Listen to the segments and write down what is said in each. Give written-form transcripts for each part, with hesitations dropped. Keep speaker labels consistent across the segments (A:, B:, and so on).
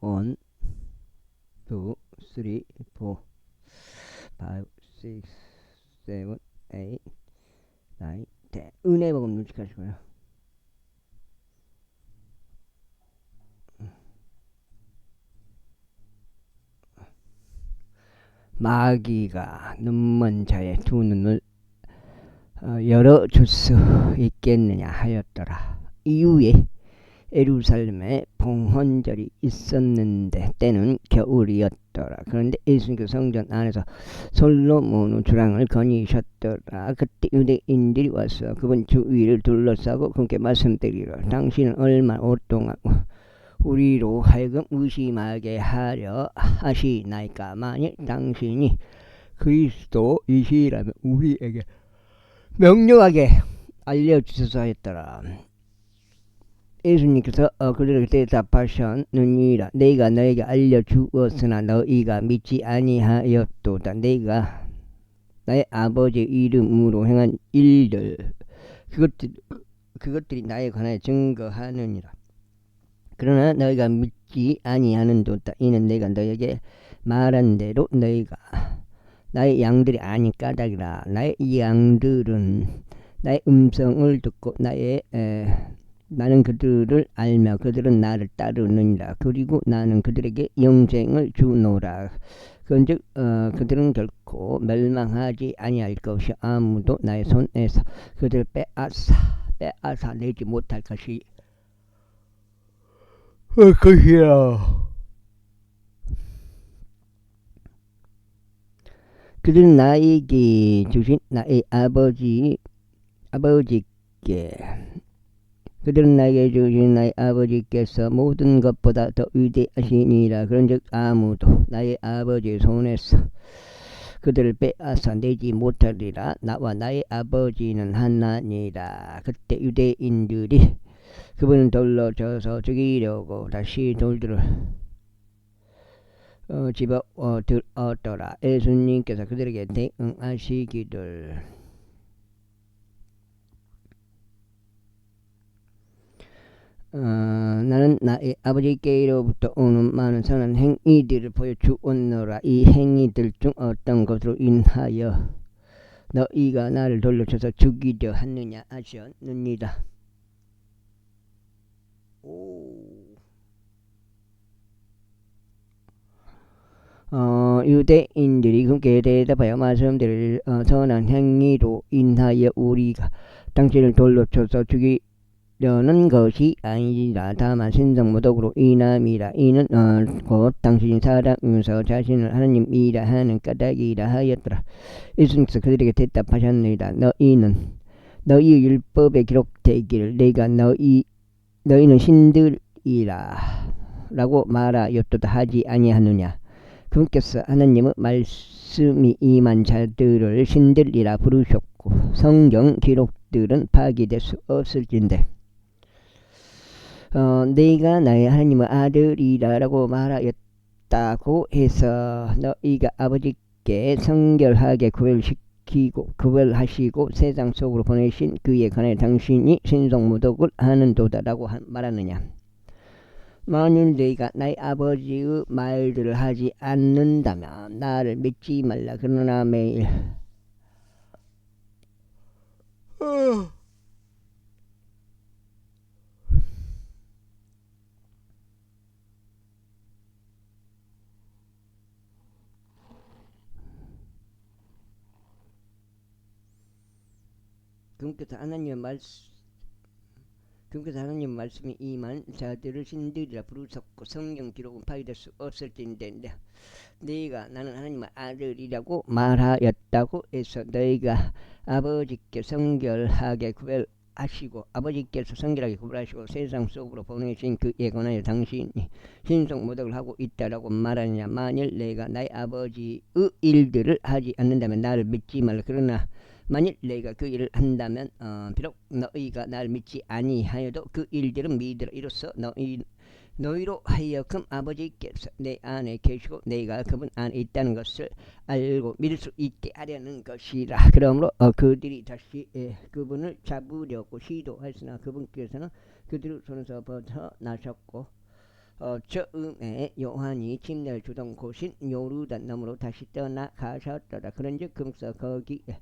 A: 1, 2, 3, 4, 5, 6, 7, 8, 9, 10. 은혜 복음 눈치하시고요. 마귀가 눈먼 자의 두 눈을 열어줄 수 있겠느냐 하였더라. 이후에 예루살렘에 봉헌절이 있었는데 때는 겨울이었더라. 그런데 예수님께서 성전 안에서 솔로몬의 주랑을 거니셨더라. 그때 유대인들이 와서 그분 주위를 둘러싸고 그분께 말씀드리러 당신은 얼마나 오랫동안 우리로 하여금 의심하게 하려 하시나이까. 만일 당신이 그리스도이시라면 우리에게 명료하게 알려주소서 했더라. 예수님께서 그들에게 대답하셨느니라. 내가 너에게 알려주었으나 너희가 믿지 아니하였도다. 내가 나의 아버지의 이름으로 행한 일들 그것들이 나에 관하여 증거하느니라. 그러나 너희가 믿지 아니하는도다. 이는 내가 너에게 말한 대로 너희가 나의 양들이 아닌 까닭이라. 나의 양들은 나의 음성을 듣고 나는 그들을 알며 그들은 나를 따르느니라. 그리고 나는 그들에게 영생을 주노라. 그런즉 그들은 결코 멸망하지 아니할 것이 아무도 나의 손에서 그들을 빼앗아 내지 못할 것이라. 그들은 나에게 주신 나의 아버지께 그들은 나에게 주신 나의 아버지께서 모든 것보다 더 위대하시니라. 그런즉 아무도 나의 아버지의 손에서 그들을 빼앗아 내지 못하리라. 나와 나의 아버지는 하나니라. 그때 유대인들이 그분을 돌로 쳐서 죽이려고 다시 돌들을 집어 들었더라. 예수님께서 그들에게 대응하시기를 나는 나의 아버지께로부터 오는 많은 선한 행위들을 보여주었노라. 이 행위들 중 어떤 것으로 인하여 너희가 나를 돌려쳐서 죽이려 하느냐 하셨느니라. 유대인들이 그렇게 대답하여 말씀드릴 선한 행위로 인하여 우리가 당신을 돌로 쳐서 죽이려는 것이 아니라 다만 신성모독으로 인함이라. 이는 곧 당신이 사람이면서 자신을 하나님이라 하는 까닭이라 하였더라. 예수님께서 그들에게 대답하셨느니라. 너희의 율법에 기록되기를 내가 너희는 신들이라 라고 말하였도다 하지 아니하느냐. 그분께서 하나님의 말씀이 임한 자들을 신들이라 부르셨고 성경 기록들은 파기될 수 없을진데 내가 나의 하나님의 아들이라고 말하였다고 해서 너희가 아버지께 성결하게 구별하시고 세상 속으로 보내신 그에 관해 당신이 신성모독을 하는도다라고 말하느냐. 만일 너희가 나의 아버지의 말들을 하지 않는다면 나를 믿지 말라. 그러나 매일 그분께서 하나님 말씀이 임한 자들을 신들이라 부르셨고 성경 기록은 파기될 수 없을진데 너희가 나는 하나님의 아들이라고 말하였다고 해서 너희가 아버지께서 성결하게 구별하시고 세상 속으로 보내신 그에 관하여 당신이 신성모독을 하고 있다라고 말하느냐. 만일 내가 나의 아버지의 일들을 하지 않는다면 나를 믿지 말라. 그러나 만일 내가 그 일을 한다면 비록 너희가 나를 믿지 아니하여도 그 일들은 믿으라. 이로써 너희로 하여금 아버지께서 내 안에 계시고 내가 그분 안에 있다는 것을 알고 믿을 수 있게 하려는 것이라. 그러므로 그들이 다시 그분을 잡으려고 시도하였으나 그분께서는 그들의 손에서 벗어나셨고 처음에 요한이 침례를 주던 곳인 요르단 너머로 다시 떠나가셨더라. 그런즉 금서 거기에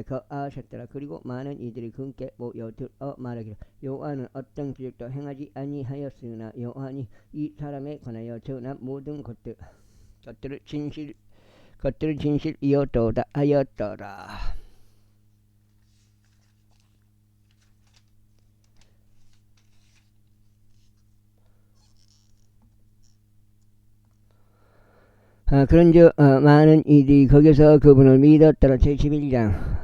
A: 거하셨더라. 그리고 많은 이들이 그께 모여들어 말하기를 요한은 어떤 기적도 행하지 아니하였으나 요한이 이 사람에 관하여 전한 모든 것들을 진실이었도다 하였더라. 그런즉 많은 이들이 거기서 그분을 믿었더라. 제11장.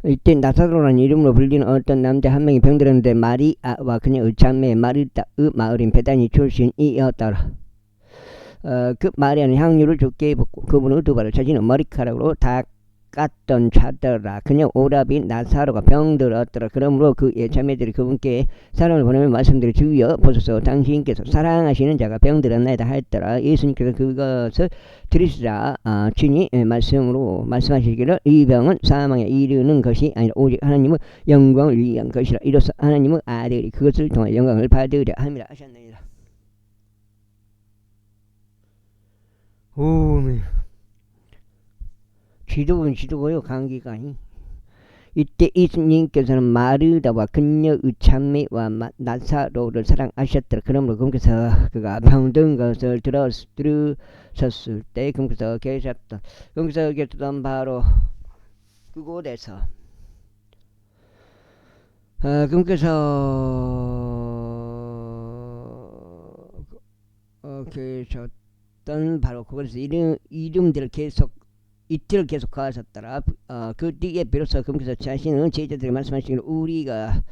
A: 이때 나사로라는 이름으로 불리는 어떤 남자 한 명이 병들었는데 마리아와 그녀의 자매 마르다의 마을인 베다니 출신이었더라. 그 마리아는 향유를 좋게 붓고 그분의 두 발을 자신의 머리카락으로 닦았던 자더라. 그녀 오라비인 나사로가 병들었더라. 그러므로 그의 자매들이 그분께 사람을 보내며 말씀드려 주여 보소서 당신께서 사랑하시는 자가 병들었나이다 하였더라. 예수님께서 그것을 들으시자 친히 말씀하시기를 이 병은 사망에 이르는 것이 아니라 오직 하나님의 영광을 위한 것이라. 이로써 하나님의 아들이 그것을 통해 영광을 받으려 함이라 하셨느니라. 오메. 지도고요. 감기가. 이때 예수님께서는 마르다와 그녀의 자매와 나사로를 사랑하셨더라. 그러므로 그분께서 그가 병든 것을 들으셨을 때 그분께서 계셨던 바로 그곳에서 그분께서 계셨던 바로 그곳에서 이름들을 이틀 계속 거하셨더라. 그 뒤에 비로소 그분께서 자신은 제자들에게 말씀하시기를 우리가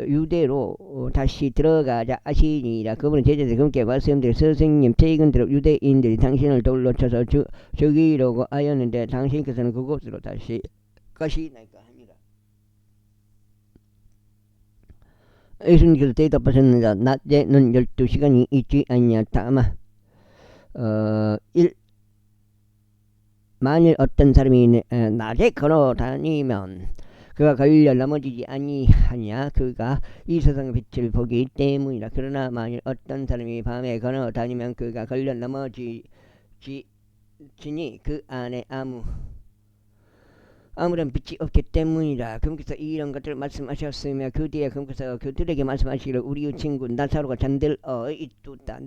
A: 유대로 다시 들어가자 하시니라. 그분은 제자들에게 그분께 말씀드려 선생님 최근들어 유대인들이 당신을 돌로 쳐서 죽이려고 하였는데 당신께서는 그곳으로 다시 가시나이까 합니다. 예수님께서 대답하셨느니라. 낮에는 12시간이 있지 아니냐. 다만 만일 어떤 사람이 낮에 걸어 다니면 그가 걸려 넘어지지 아니하냐. 그가 이 세상의 빛을 보기 때문이라. 그러나 만일 어떤 사람이 밤에 걸어 다니면 그가 걸려 넘어지니 그 안에 아무런 빛이 없기 때문이라. 그분께서 이런 것들을 말씀하셨으며 그 뒤에 그분께서 그들에게 말씀하시기를 우리의 친구 나사로가 잠들어 있도다.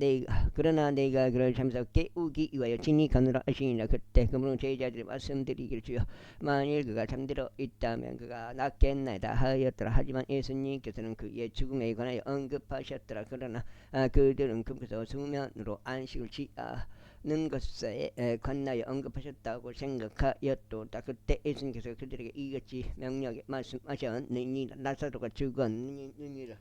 A: 그러나 내가 그를 잠에서 깨우기 위하여 친히 가느라 하시니라. 그때 그분은 제자들이 말씀드리기를 주여 만일 그가 잠들어 있다면 그가 낫겠나이다 하였더라. 하지만 예수님께서는 그의 죽음에 관하여 언급하셨더라. 그러나 그들은 그분께서 수면으로 안식을 취하는 것에 관하여 언급하셨다고 생각하였도다. 그때 예수님께서 그들에게 이같이 명령하게 말씀하셨느니라. 나사로가 죽었느니라.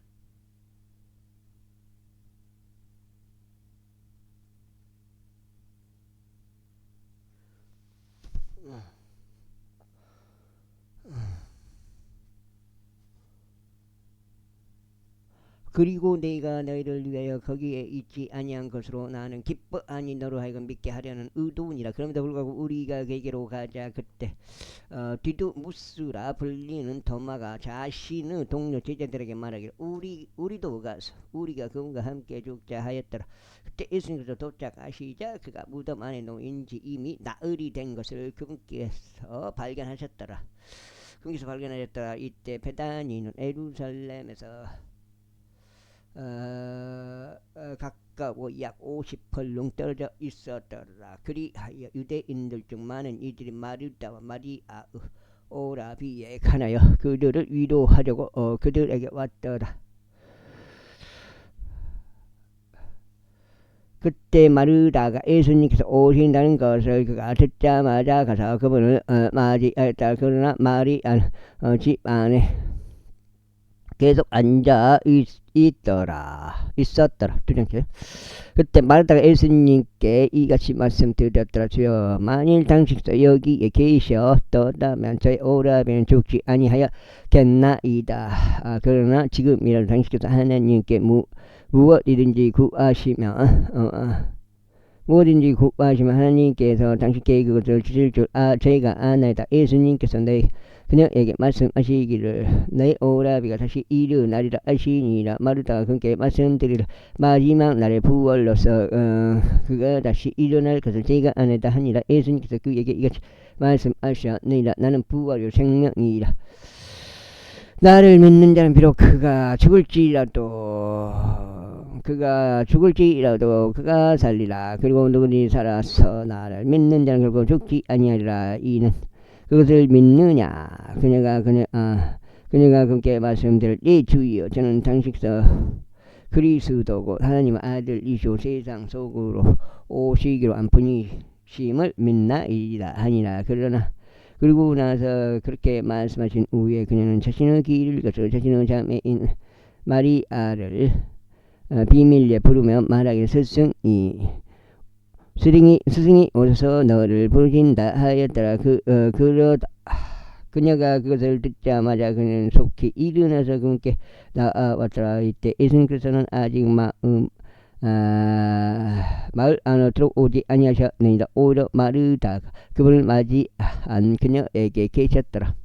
A: 그리고 내가 너희를 위하여 거기에 있지 아니한 것으로 나는 기뻐하니 너로 하여금 믿게 하려는 의도니라. 그럼에도 불구하고 우리가 그에게로 가자. 그때 디두무스라 불리는 도마가 자신의 동료 제자들에게 말하기를 우리도 가서 우리가 그분과 함께 죽자 하였더라. 그때 예수님께서 도착하시자 그가 무덤 안에 놓인지 이미 나흘이 된 것을 그분께서 발견하셨더라. 이때 베다니는 에루살렘에서 가까워 약 50펄lun 떨어져 있었더라. 그리하여 유대인들 중 많은 이들이 마르다와 마리아의 오라비에 관하여 그들을 위로하려고 그들에게 왔더라. 그때 마르다가 예수님께서 오신다는 것을 그가 듣자마자 가서 그분을 맞이하였다. 그러나 마리아는 집 안에 계속 앉아 있었더라. 두장째. 그때 마르다가 예수님께 이같이 말씀드렸더라. 주여 만일 당신께서 여기에 계셨더라면 저희 오라비는 죽지 아니하였겠나이다. 그러나 지금이라도 당신께서 하나님께 무엇이든지 구하시면 하나님께서 당신께 그것을 주실 줄 저희가 아나이다. 예수님께서 그녀에게 말씀하시기를 너의 오라비가 다시 일어나리라 하시니라. 마르다가 그께 말씀드리라. 마지막 날의 부활로서 그가 다시 일어날 것을 제가 아내다 하니라. 예수님께서 그에게 이같이 말씀하셨느니라. 나는 부활이요 생명이라. 나를 믿는 자는 비록 그가 죽을지라도 그가 살리라. 그리고 누구니 살아서 나를 믿는 자는 결국 죽지 아니하리라. 이는 그것을 믿느냐. 그녀가 그렇게 말씀드렸지. 주여 저는 당시서 그리스도고 하나님 아들이시오 세상 속으로 오시기로 한 분이심을 믿나이다 하니라. 그러나 그리고 나서 그렇게 말씀하신 후에 그녀는 자신의 길을 거쳐 자신의 자매인 마리아를 비밀리에 부르며 말하기를 스승이 오셔서 너를 부르신다 하였더라. 그녀가 그것을 듣자마자 그녀는 속히 일어나서 그분께 나아왔더라. 이때 예수님께서는 아직 마을 안으로 들어오지 아니하셨느니라. 오히려 마르다가 그분을 맞이한 그녀에게 계셨더라.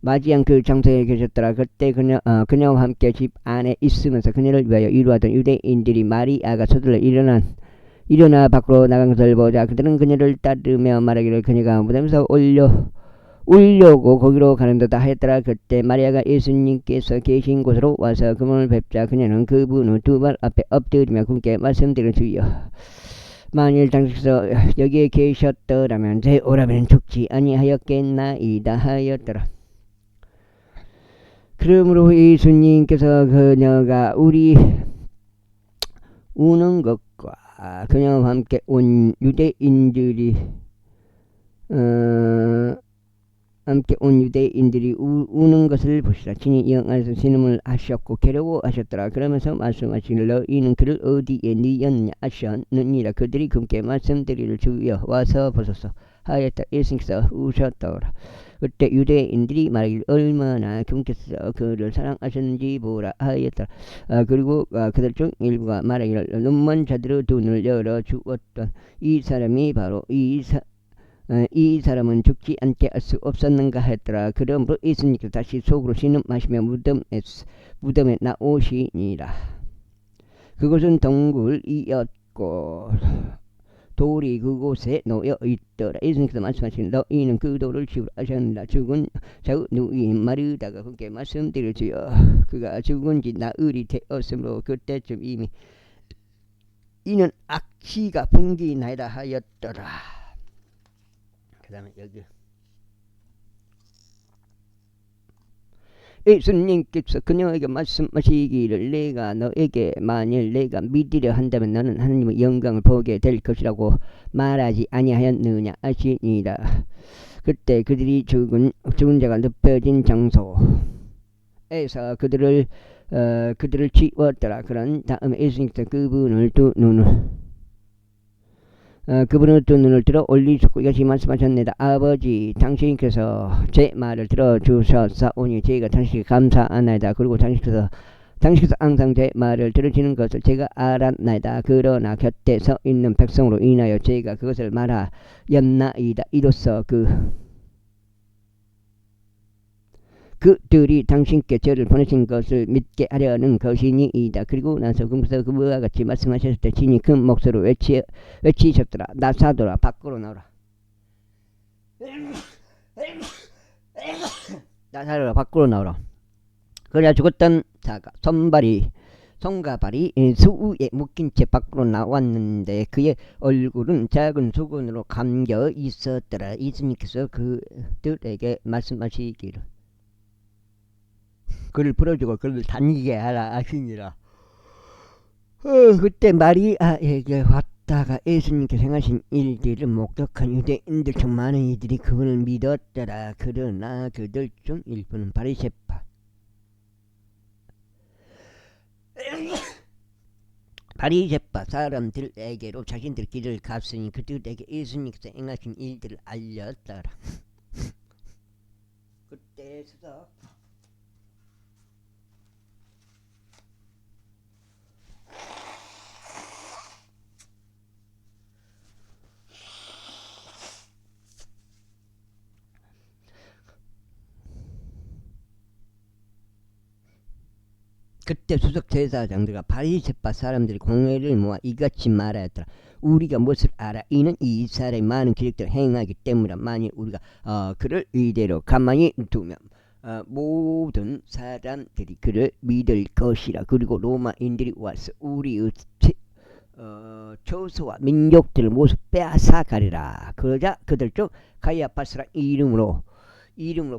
A: 맞이한 그 장소에 계셨더라. 그때 그녀와 함께 집 안에 있으면서 그녀를 위하여 위로하던 유대인들이 마리아가 서둘러 일어나 밖으로 나간 것을 보자 그들은 그녀를 따르며 말하기를 그녀가 무덤에서 울려고 거기로 가는 듯 하였더라. 그때 마리아가 예수님께서 계신 곳으로 와서 그분을 뵙자 그녀는 그분의 두 발 앞에 엎드리며 그분께 말씀드린 주여 만일 당신께서 여기에 계셨더라면 제 오라비는 죽지 아니하였겠나이다 하였더라. 그러므로 예수님께서 그녀가 우는 것과 그녀와 함께 온 유대인들이 우는 것을 보시라. 친히 영 안에서 신음을 하셨고 괴로워하셨더라. 그러면서 말씀하시기를 너희는 그를 어디에 뉘었느냐 하셨느니라. 그들이 그분께 말씀드리기를 주여 와서 보소서 하였다. 예수님께서 우셨더라. 그때 유대인들이 말하기를 얼마나 그분께서 그를 사랑하셨는지 보라 하였더라. 그리고 그들 중 일부가 말하기를 눈먼 자들의 두 눈을 열어 주었던 이 사람이 바로 이 사람은 죽지 않게 할 수 없었는가 했더라. 그러므로 예수님께서 다시 속으로 신음하시며 무덤에 나오시니라. 그곳은 동굴이었고 돌이 그곳에 놓여 있더라. 예수님께서 말씀하시니 너희는 그 돌을 치우라 하셨느니라. 죽은 자의 누이인 마르다가 그렇게 말씀드릴 주여 그가 죽은 지 나흘이 되었으므로 그때쯤 이미 이는 악취가 풍기나이다 하였더라. 그 다음에 여기 예수님께서 그녀에게 말씀하시기를 내가 너에게 만일 내가 믿으려 한다면 너는 하나님의 영광을 보게 될 것이라고 말하지 아니하였느냐 하시니라. 그때 그들이 죽은 자가 눕혀진 장소에서 그들을 치웠더라. 그런 다음에 예수님께서 그분의 두 눈을 들어 올리셨고 이것이 말씀하셨나이다. 아버지 당신께서 제 말을 들어주셨사오니 제가 당신께 감사하나이다. 그리고 당신께서 항상 제 말을 들으시는 것을 제가 알았나이다. 그러나 곁에 서 있는 백성으로 인하여 제가 그것을 말하였나이다. 이로써 그들이 당신께 저를 보내신 것을 믿게 하려는 것이니이다. 그리고 나서 그와 같이 말씀하셨을 때 진이 큰 목소리로 외치셨더라. 나사도라 밖으로 나오라. 나사도라 밖으로 나오라. 그래야 죽었던 자가 손과 발이 수에 묶인 채 밖으로 나왔는데 그의 얼굴은 작은 수건으로 감겨 있었더라. 예수님께서 그들에게 말씀하시기를 그를 풀어주고 그를 다니게 하라 하시니라. 그때 마리아에게 왔다가 예수님께서 행하신 일들을 목격한 유대인들 중 많은 이들이 그분을 믿었더라. 그러나 그들 중 일부는 바리새파 사람들에게로 자신들 길을 갔으니 그들에게 예수님께서 행하신 일들을 알렸더라. 그때서 그때 수석 제사장들과 바리새파 사람들이 공회를 모아 이같이 말하였더라. 우리가 무엇을 알아? 이는 이 이스라엘의 많은 기적들을 행하기 때문이라. 만일 우리가 그를 이대로 가만히 두면 모든 사람들이 그를 믿을 것이라. 그리고 로마인들이 와서 우리의 초소와 민족들을 모두 빼앗아가리라. 그러자 그들 중 가이아파스라 이름으로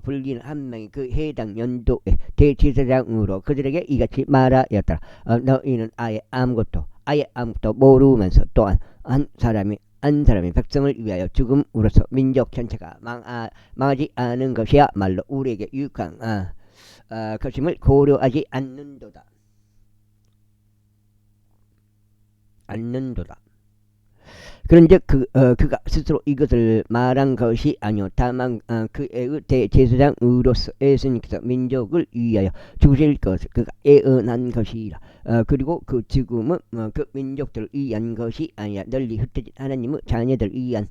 A: 불리는 한 명이 그 해당 연도의 대제사장으로 그들에게 이같이 말하였더라. 너희는 아예 아무것도 모르면서 또한 한 사람이 백성을 위하여 죽음으로써 민족 전체가 망하지 않은 것이야말로 우리에게 유익한 것임을 고려하지 않는도다. 그런즉 그가 스스로 이것을 말한 것이 아니오 다만 그의 대제사장으로서 예수님께서 민족을 위하여 죽으실 것을 그가 예언한 것이라. 그리고 그 죽음은 그 민족들을 위한 것이 아니라 널리 흩어진 하나님의 자녀들을 위한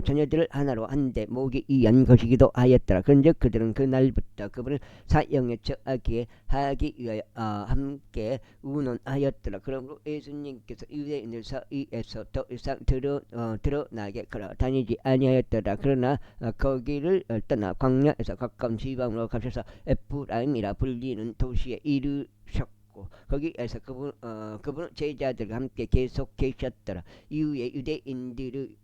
A: 자녀들을 하나로 한데 모으기 위한 것이기도 하였더라. 그런즉 그들은 그날부터 그분을 사형에 처하게 하기 위하여 함께 운운하였더라. 그러므로 예수님께서 유대인들 사이에서 더 이상 드러나게 걸어 다니지 아니하였더라. 그러나 거기를 떠나 광야에서 가까운 지방으로 가셔서 에프라임이라 불리는 도시에 이르셨고 거기에서 그분은 제자들과 함께 계속 계셨더라. 이후에 유대인들의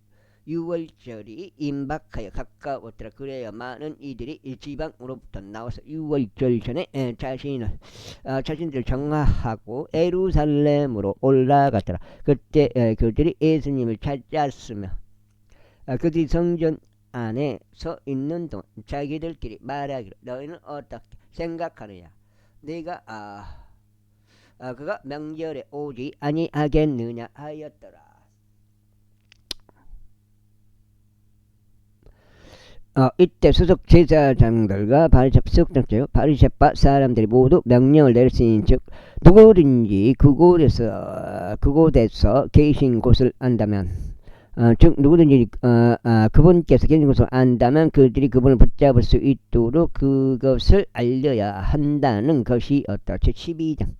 A: 유월절이 임박하여 가까웠더라. 그래야 많은 이들이 지방으로부터 나와서 유월절 전에 자신들을 정화하고 예루살렘으로 올라갔더라. 그때 그들이 예수님을 찾았으며 그들이 성전 안에 서 있는 동안 자기들끼리 말하기로 너희는 어떻게 생각하느냐? 네가 그가 명절에 오지 아니하겠느냐 하였더라. 이때 수석 제사장들과 바리새파 사람들이 모두 명령을 내렸으니즉 누구든지 그곳에서 계신 곳을 안다면 즉 누구든지 그분께서 계신 곳을 안다면 그들이 그분을 붙잡을 수 있도록 그것을 알려야 한다는 것이었다. 제12장.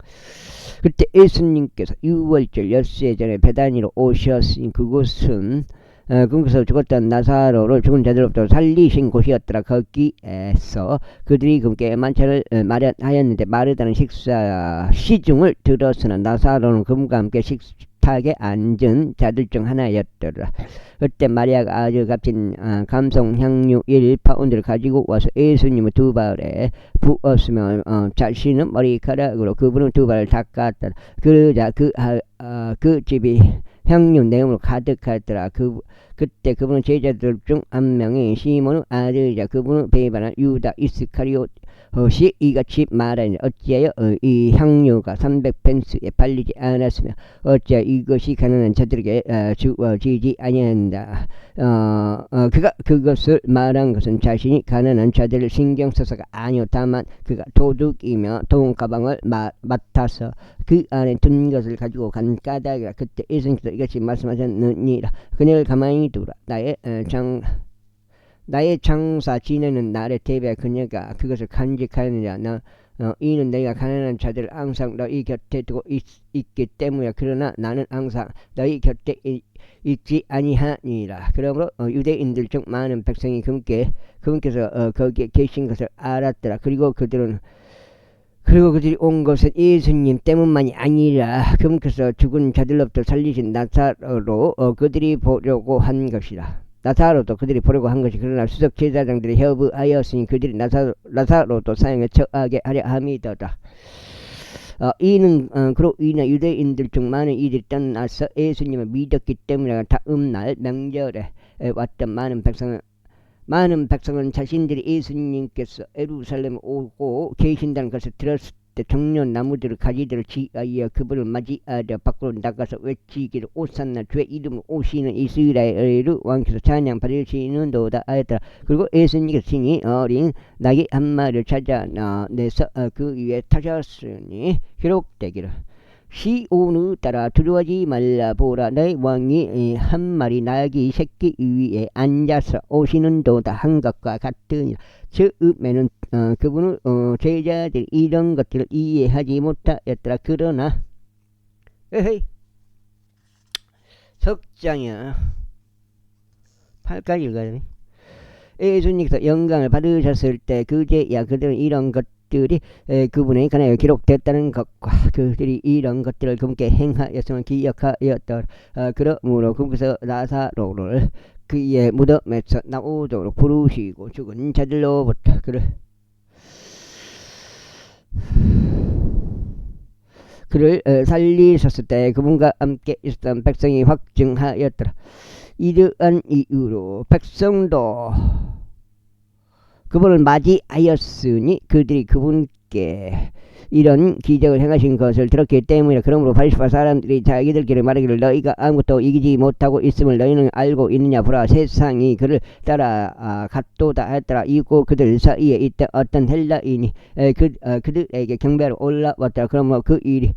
A: 그때 예수님께서 유월절 엿새 전에 베다니로 오셨으니 그곳은 그곳에서 죽었던 나사로를 죽은 자들로부터 살리신 곳이었더라. 거기에서 그들이 그분께 만찬을 마련하였는데 마르다는 식사 시중을 들었으나 나사로는 그분과 함께 식탁에 앉은 자들 중 하나였더라. 그때 마리아가 아주 값진 감송향유 1파운드를 가지고 와서 예수님의 두 발에 부었으며 자신은 머리카락으로 그분의 두 발을 닦았더라. 그러자 그 집이 향유 내음으로 가득하더라. 그때 그분은 제자들 중 한 명이 시몬의 아들이자 그분의 배반한 유다 이스카리옷이 이같이 말하니 어찌하여 이 향유가 300펜스에 팔리지 않았으며 어찌하여 이것이 가난한 자들에게 주어지지 아니한다. 그가 그것을 말한 것은 자신이 가난한 자들을 신경 써서가 아니오 다만 그가 도둑이며 돈가방을 맡아서 그 안에 둔 것을 가지고 간 까닭이라. 그때 예수님께서 이같이 말씀하셨느니라. 그녀를 가만히 두라. 나의 장사 지내는 날에 대비하여 그녀가 그것을 간직하느냐. 이는 내가 가난한 자들을 항상 너희 곁에 두고 있기 때문이야. 그러나 나는 항상 너희 곁에 있지 아니하니라. 그러므로 유대인들 중 많은 백성이 그분께서 거기에 계신 것을 알았더라. 그리고 그들이 온 것은 예수님 때문만이 아니라 그분께서 죽은 자들로부터 살리신 나사로로 그들이 보려고 한 것이라. 나사로도 그들이 보려고 한 것이 그러나 수석 제사장들이 협의하였으니 그들이 나사로도 사형에 처하게 하려 함이더라. 그로 인해 유대인들 중 많은 이들이 떠나서 예수님을 믿었기 때문에 다음 날 명절에 왔던 많은 백성은 자신들이 예수님께서 예루살렘에 오고 계신다는 것을 들었을 때 정년 나무들의 가지들을 지하여 그분을 맞이하려 밖으로 나가서 외치기를 오산나 주의 이름으로 오시는 이스라엘의 왕께서 찬양 받으시는도다 하였더라. 그리고 예수님께서 친히 어린 나귀 한 마리를 찾아내서 그 위에 타셨으니 기록되기를 시온을 따라 두려워하지 말라. 보라, 너희 왕이 한 마리 나귀 새끼 위에 앉아서 오시는 도다 한 것과 같으니라. 처음에는 그분은 제자들이 이런 것들을 이해하지 못하였더라. 그러나 에헤이 석장이야 8까지 읽어야 되네. 예수님께서 영광을 받으셨을 때 그제야 그들은 이런 것들이 그분의 관하여 기록됐다는 것과 그들이 이런 것들을 그분께 행하였음을 기억하였더라. 그러므로 그분께서 나사로를 그의 무덤에서 나오도록 부르시고 죽은 자들로부터 그를 살리셨을 때 그분과 함께 있었던 백성이 확증하였더라. 이러한 이유로 백성도 그분을 맞이하였으니 그들이 그분께 이런 기적을 행하신 것을 들었기 때문이라. 그러므로 바리새파 사람들이 자기들끼리 말하기를 너희가 아무것도 이기지 못하고 있음을 너희는 알고 있느냐. 보라, 세상이 그를 따라 갔도다 했더라. 이고 그들 사이에 있던 어떤 헬라인이 그들에게 경배하러 올라왔더라. 그러므로 그 일이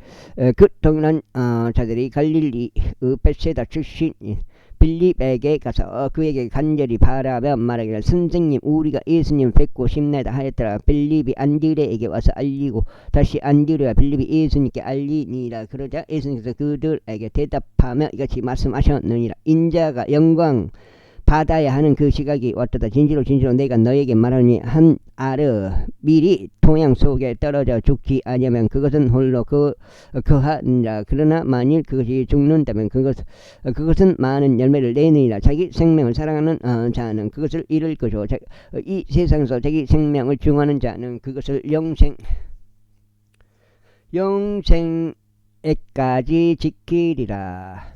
A: 동일한 자들이 갈릴리 벳세다 출신인 빌립에게 가서 그에게 간절히 바라며 말하기를 선생님, 우리가 예수님을 뵙고 싶나이다 하였더라. 빌립이 안드레에게 와서 알리고 다시 안드레와 빌립이 예수님께 알리니라. 그러자 예수님께서 그들에게 대답하며 이같이 말씀하셨느니라. 인자가 영광 받아야 하는 그 시각이 왔도다. 진실로 진실로 내가 너에게 말하니 한 알을 미리 동양 속에 떨어져 죽지 아니하면 그것은 홀로 거하니라. 그러나 만일 그것이 죽는다면 그것은 많은 열매를 내느니라. 자기 생명을 사랑하는 자는 그것을 잃을 것이고 이 세상에서 자기 생명을 중하는 자는 그것을 영생에까지 지키리라.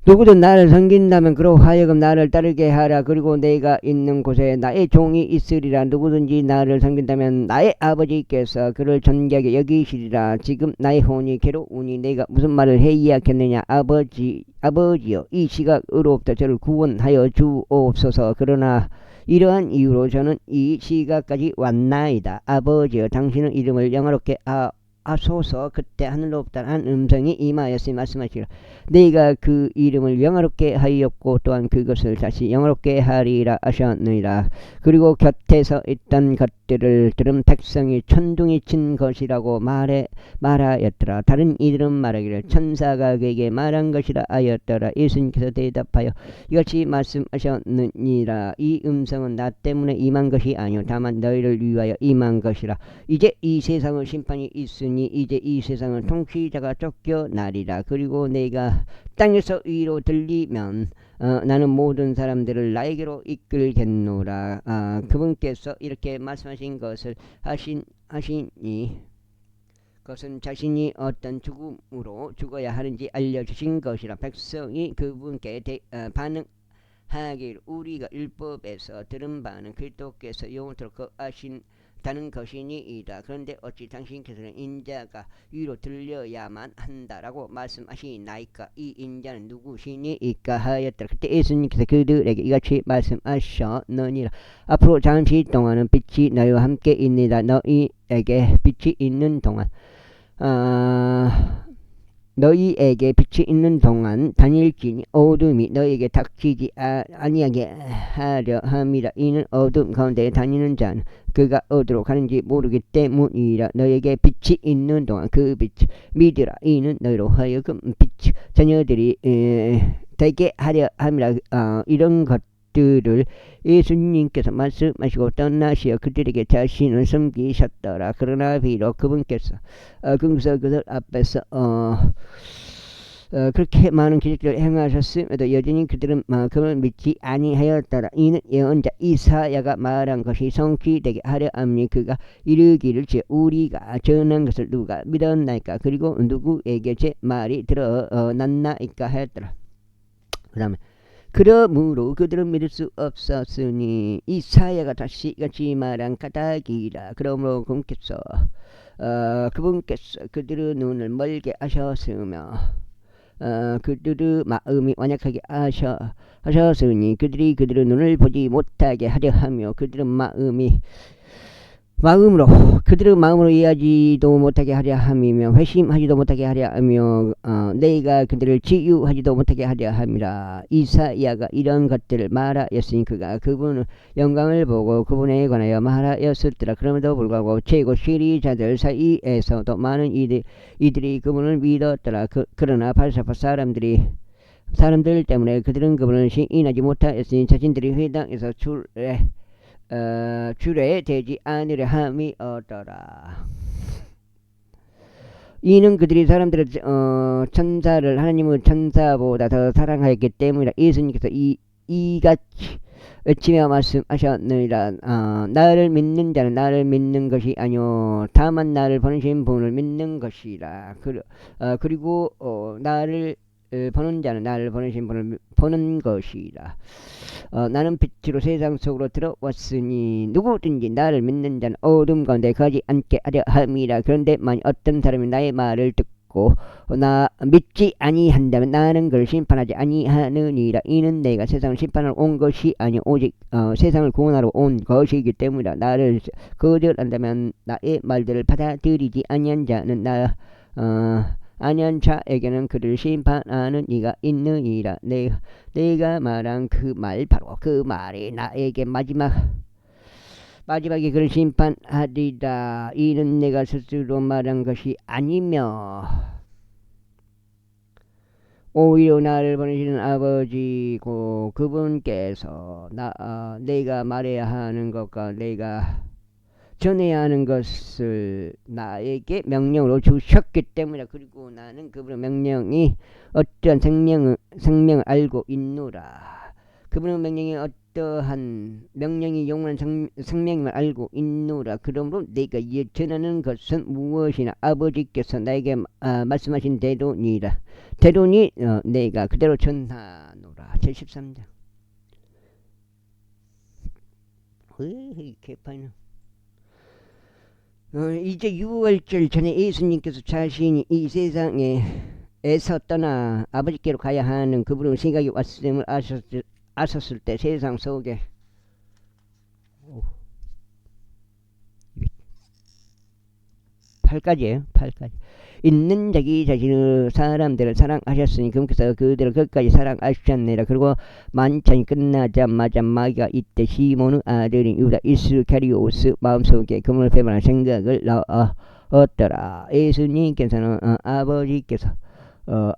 A: 누구든 나를 섬긴다면 그로 하여금 나를 따르게 하라. 그리고 내가 있는 곳에 나의 종이 있으리라. 누구든지 나를 섬긴다면 나의 아버지께서 그를 존귀하게 여기시리라. 지금 나의 혼이 괴로우니 내가 무슨 말을 해야겠느냐. 아버지여, 이 시각으로부터 저를 구원하여 주옵소서. 그러나 이러한 이유로 저는 이 시각까지 왔나이다. 아버지여, 당신은 이름을 영화롭게 하소서. 그때 하늘로부터 한 음성이 임하였으니 말씀하시기를 내가 그 이름을 영화롭게 하였고 또한 그것을 다시 영화롭게 하리라 하셨느니라. 그리고 곁에서 있던 것들을 들은 백성이 천둥이 친 것이라고 말하였더라. 다른 이들은 말하기를 천사가 그에게 말한 것이라 하였더라. 예수님께서 대답하여 이같이 말씀하셨느니라. 이 음성은 나 때문에 임한 것이 아니오 다만 너희를 위하여 임한 것이라. 이제 이 세상의 심판이 있으니 이제 이 세상은 통치자가 쫓겨나리라. 그리고 내가 땅에서 위로 들리면 나는 모든 사람들을 나에게로 이끌겠노라. 그분께서 이렇게 말씀하신 것을 하시니 그것은 자신이 어떤 죽음으로 죽어야 하는지 알려주신 것이라. 백성이 그분께 반응하기를 우리가 율법에서 들은 바는 그리스도께서 영원토록 거하신다는 것이니이다. 그런데 어찌 당신께서는 인자가 위로 들려야만 한다라고 말씀하시나이까. 이 인자는 누구시니이까 하였더라. 그때 예수님께서 그들에게 이같이 말씀하셨느니라. 앞으로 잠시 동안은 빛이 너희와 함께 있느니라. 너희에게 빛이 있는 동안 다닐지니 어둠이 너희에게 닥치지 아니하게 하려 함이라. 이는 어둠 가운데 다니는 자는 그가 어디로 가는지 모르기 때문이라. 너희에게 빛이 있는 동안 그 빛 믿으라. 이는 너희로 하여금 빛 자녀들이 되게 하려 함이라. 이런 것들을 예수님께서 말씀하시고 떠나시어 그들에게 자신을 섬기셨더라. 그러나 비록 그분께서 그들 앞에서 그렇게 많은 기적들을 행하셨음에도 여전히 그들은 그를 믿지 아니하였더라. 이는 예언자 이사야가 말한 것이 성취되게 하려 함니 그가 이르기를 우리가 전한 것을 누가 믿었나이까. 그리고 누구에게 제 말이 드러났나이까 하였더라. 그 다음에 그러므로 그들은 믿을 수 없었으니 이사야가 다시 같이 말한 까닭이라. 그러므로 그분께서 그들의 눈을 멀게 하셨으며 그들의 마음이 완약하게 하셨으니 그들의 눈을 보지 못하게 하려 하며 그들의 마음이 마음으로 그들의 마음으로 이해하지도 못하게 하려 함이며 회심하지도 못하게 하려 하며 내가 그들을 치유하지도 못하게 하려 함이라. 이사야가 이런 것들을 말하였으니 그가 그분의 영광을 보고 그분에 관하여 말하였을지라. 그럼에도 불구하고 최고 시리자들 사이에서도 많은 이들이 그분을 믿었더라. 그러나 발사파 사람들 때문에 그들은 그분을 시인하지 못하였으니 자신들이 회당에서 주례되지 않으려 함이 없더라. 이는 그들이 사람들을 천사를 하나님의 천사보다 더 사랑하였기 때문이라. 예수님께서 이같이 외치며 말씀하셨느니라. 나를 믿는 자는 나를 믿는 것이 아니요 다만 나를 보내신 분을 믿는 것이라. 그리고 나를 보는 자는 나를 보내신 분을 보는 것이라. 나는 빛으로 세상 속으로 들어왔으니 누구든지 나를 믿는 자는 어둠 가운데 가지 않게 하려 함이라. 그런데 만일 어떤 사람이 나의 말을 듣고 나 믿지 아니한다면 나는 그를 심판하지 아니하느니라. 이는 내가 세상을 심판하러 온 것이 아니요 오직 세상을 구원하러 온 것이기 때문이라. 나를 거절한다면 나의 말들을 받아들이지 아니한 자는 아니한 자에게는 그를 심판하는 이가 있느니라. 내가 말한 그 말 바로 그 말이 나에게 마지막에 그를 심판하리라. 이는 내가 스스로 말한 것이 아니며 오히려 나를 보내시는 아버지고 그분께서 내가 말해야 하는 것과 내가 전해야 하는 것을 나에게 명령으로 주셨기 때문이다. 그리고 나는 그분의 명령이 어떠한 생명을 알고 있노라. 그분의 명령이 어떠한 명령이 영원한 생명임을 알고 있노라. 그러므로 내가 전하는 것은 무엇이나 아버지께서 나에게 말씀하신 대로니라. 대로니 내가 그대로 전하노라. 제13장. 개판이네. 이제 6월절 전에 예수님께서 자신이 이 세상에서 떠나 아버지께로 가야 하는 그분의 생각이 왔음을 아셨을 때 세상 속에 8가지예요. 8가지. 있는 자기 자신의 사람들을 사랑하셨으니 그분께서 그들을 끝까지 사랑하셨느니라. 그리고 만찬이 끝나자마자 마귀가 이때 시몬의 아들인 유다 이스카리오스 마음속에 그분을 배반할 생각을 넣었더라. 예수님께서는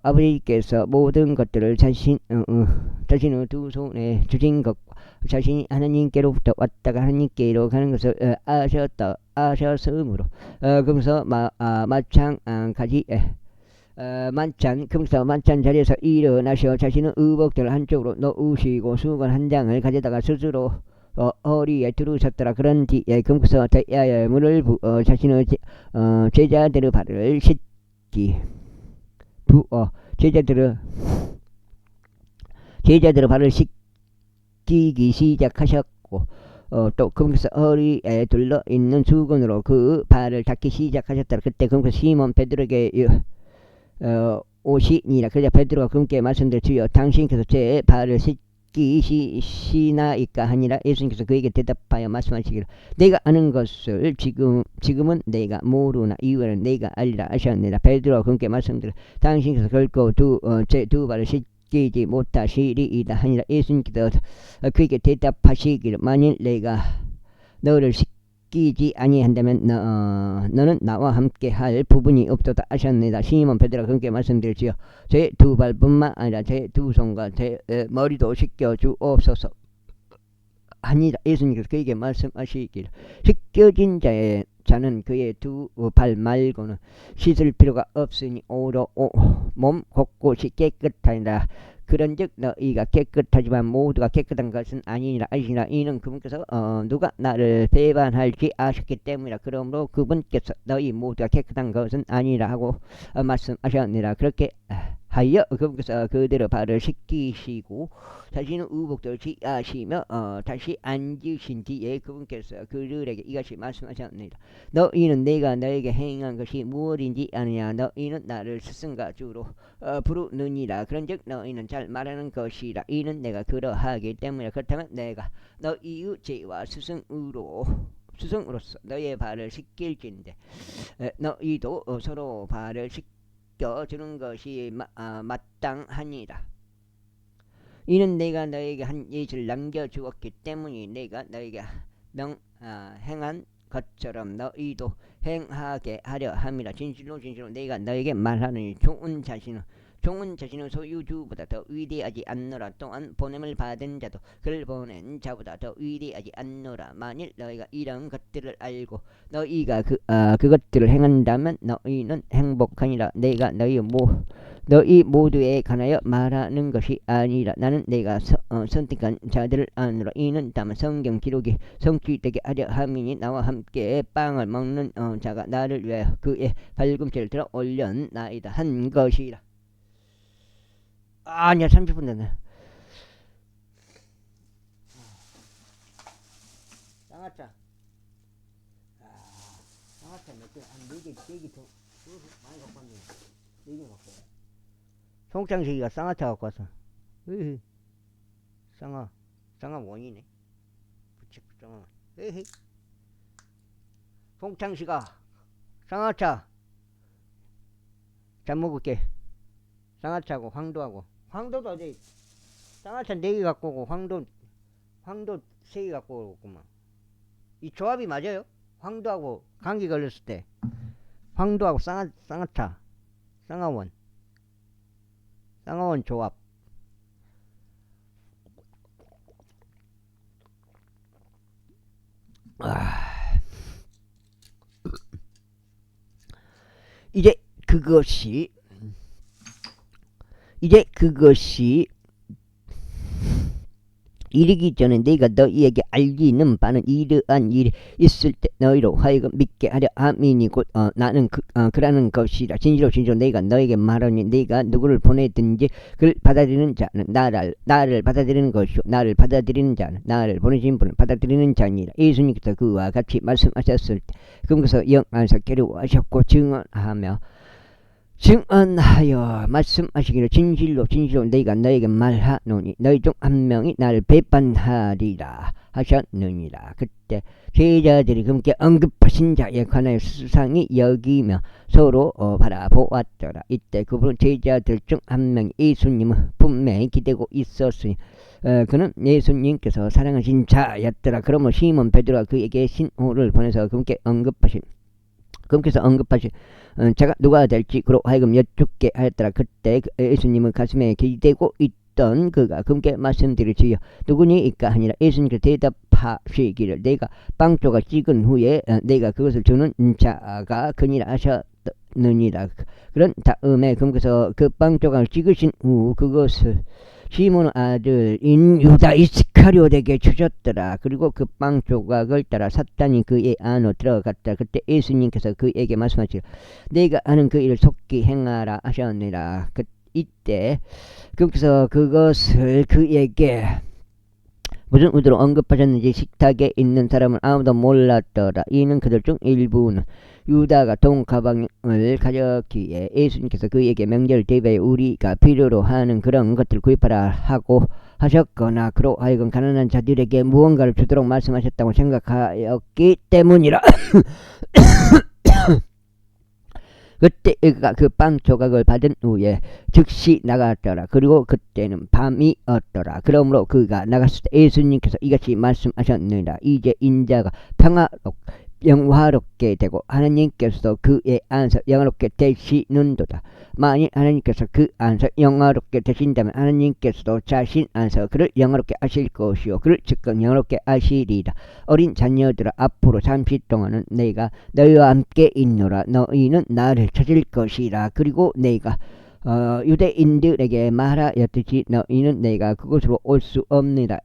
A: 아버지께서 모든 것들을 자신의 두 손에 주신 것과 자신이 하나님께로부터 왔다가 하나님께로 가는 것을 아셨으므로 그러면서 만찬 자리에서 일어나셔 자신의 의복들을 한쪽으로 넣으시고 수건 한 장을 가져다가 스스로 허리에 두르셨더라. 그런 뒤에 금서 대야에 물을 부어 자신의 제자들의 발을 제자들의 발을 씻기기 시작하셨고 또 금서 허리에 둘러 있는 수건으로 그 발을 닦기 시작하셨더라. 그때 금서 시몬 베드로에게 오시니라. 그러자 베드로가 그분께 말씀드려 주여 당신께서 제 발을 씻기시나이까 하니라. 예수님께서 그에게 대답하여 말씀하시기를 내가 아는 것을 지금은 내가 모르나 이후에는 내가 알리라 하셨느니라. 베드로가 그분께 말씀드려 당신께서 결코 제 두 발을 씻기지 못하시리이다 하니라. 예수님께서 그에게 대답하시기를 만일 내가 너를 씻기지 아니한다면 너는 나와 함께 할 부분이 없도다 하셨느니라. 시몬 베드로가 그분께 말씀드렸지요 제 두 발뿐만 아니라 제 두 손과 제 머리도 씻겨 주옵소서 하니라. 예수님께서 그에게 말씀하시기를 씻겨진 자는 그의 두 발 말고는 씻을 필요가 없으니 오로 몸 곳곳이 깨끗하니라. 그런즉 너희가 깨끗하지만 모두가 깨끗한 것은 아니니라 하시니라. 이는 그분께서 누가 나를 배반할지 아셨기 때문이라. 그러므로 그분께서 너희 모두가 깨끗한 것은 아니라 하고 말씀하셨느니라. 그렇게 하여 그분께서 그들의 발을 씻기시고 자신의 의복들을 취하시며 다시 앉으신 뒤에 그분께서 그들에게 이같이 말씀하셨느니라. 너희는 내가 너에게 행한 것이 무엇인지 아느냐. 너희는 나를 스승과 주로 부르느니라. 그런즉 너희는 잘 말하는 것이라. 이는 내가 그러하기 때문이라. 그렇다면 내가 너희의 죄와 스승으로 스승으로서 너의 발을 씻길진데 너희도 서로 발을 씻겨주는 것이 마땅하니라. 이는 내가 너에게 한 예를 남겨주었기 때문이 내가 너에게 행한 것처럼 너희도 행하게 하려 함이라. 진실로 진실로 내가 너에게 말하노니 좋은 자신은 소유주보다 더 위대하지 않노라. 또한 보냄을 받은 자도 그를 보낸 자보다 더 위대하지 않노라. 만일 너희가 이런 것들을 알고 너희가 그것들을 행한다면 너희는 행복하니라. 내가 너희 모두에 관하여 말하는 것이 아니라 나는 내가 선택한 자들을 아노라. 이는 다만 성경 기록이 성취되게 하려 함이니 나와 함께 빵을 먹는 자가 나를 위하여 그의 발꿈치를 들어 올렸나이다 한 것이라. 아니야, 30분 됐네. 쌍화차. 쌍화차 몇 개? 한 4개 더 많이 갖고 왔네. 4개 갖고 왔어. 송창식이가 쌍화차 갖고 왔어. 쌍화 원이네. 부채 쌍화. 송창식아, 쌍화차. 잘 먹을게. 쌍화차하고 황도도 어디 쌍화차 4개 갖고 오고 황도 3개 갖고 오고만. 이 조합이 맞아요? 황도하고 감기 걸렸을 때 황도하고 쌍화차 쌍화원 조합. 이제 그것이 이르기 전에 내가 너희에게 알리는 바는 이러한 일이 있을 때 너희로 하여금 믿게 하려 함이니 곧 나는 그라는 것이라. 진실로 내가 너에게 말하니 내가 누구를 보내든지 그를 받아들이는 자는 나를 받아들이는 것이요 나를 받아들이는 자는 나를 보내신 분을 받아들이는 자니라. 예수님께서 그와 같이 말씀하셨을 때 그분께서 영안에서 괴로워하셨고 증언하여 말씀하시기를 진실로 내가 너에게 말하노니 너희 중 한 명이 나를 배반하리라 하셨느니라. 그때 제자들이 그분께 언급하신 자에 관하여 수상히 여기며 서로 바라보았더라. 이때 그분은 제자들 중 한 명이 예수님을 분명히 기대고 있었으니 그는 예수님께서 사랑하신 자였더라. 그러므로 시몬 베드로가 그에게 신호를 보내서 그분께서 언급하신 자가 누가 될지 그로 하여금 여쭙게 하였더라. 그때 예수님은 가슴에 기대고 있던 그가 그분께 말씀드리지요 누구니이까 하니라. 예수님께서 대답하시기를 내가 빵 조각 찍은 후에 내가 그것을 주는 자가 그니라 하셨느니라. 그런 다음에 그분께서 그 빵 조각을 찍으신 후 그것을 시몬 아들인 유다 이스카리ot에게 주셨더라. 그리고 그 빵 조각을 따라 사탄이 그의 안으로 들어갔다. 그때 예수님께서 그에게 말씀하시기를 내가 하는 그 일을 속히 행하라 하셨느니라. 이때 그분께서 그것을 그에게 무슨 의도로 언급하셨는지 식탁에 있는 사람은 아무도 몰랐더라. 이는 그들 중 일부는 유다가 돈가방을 가졌기에 예수님께서 그에게 명절 대비에 우리가 필요로 하는 그런 것들을 구입하라 하고 하셨거나 그로 하여금 가난한 자들에게 무언가를 주도록 말씀하셨다고 생각하였기 때문이라. 그때 그가 그 빵 조각을 받은 후에 즉시 나갔더라. 그리고 그때는 밤이었더라. 그러므로 그가 나갔을 때 예수님께서 이같이 말씀하셨느니라. 이제 인자가 영화롭게 되고 하나님께서도 그의 안에서 영화롭게 되시는도다. 만일 하나님께서 그 안에서 영화롭게 되신다면 하나님께서도 자신 안에서 그를 영화롭게 하실 것이요 그를 즉각 영화롭게 하시리라. 어린 자녀들아 앞으로 잠시 동안은 내가 너희와 함께 있노라. 너희는 나를 찾을 것이라. 그리고 내가 유대인들에게 말하였듯이 너희는 내가 그곳으로 올 수 없느니라.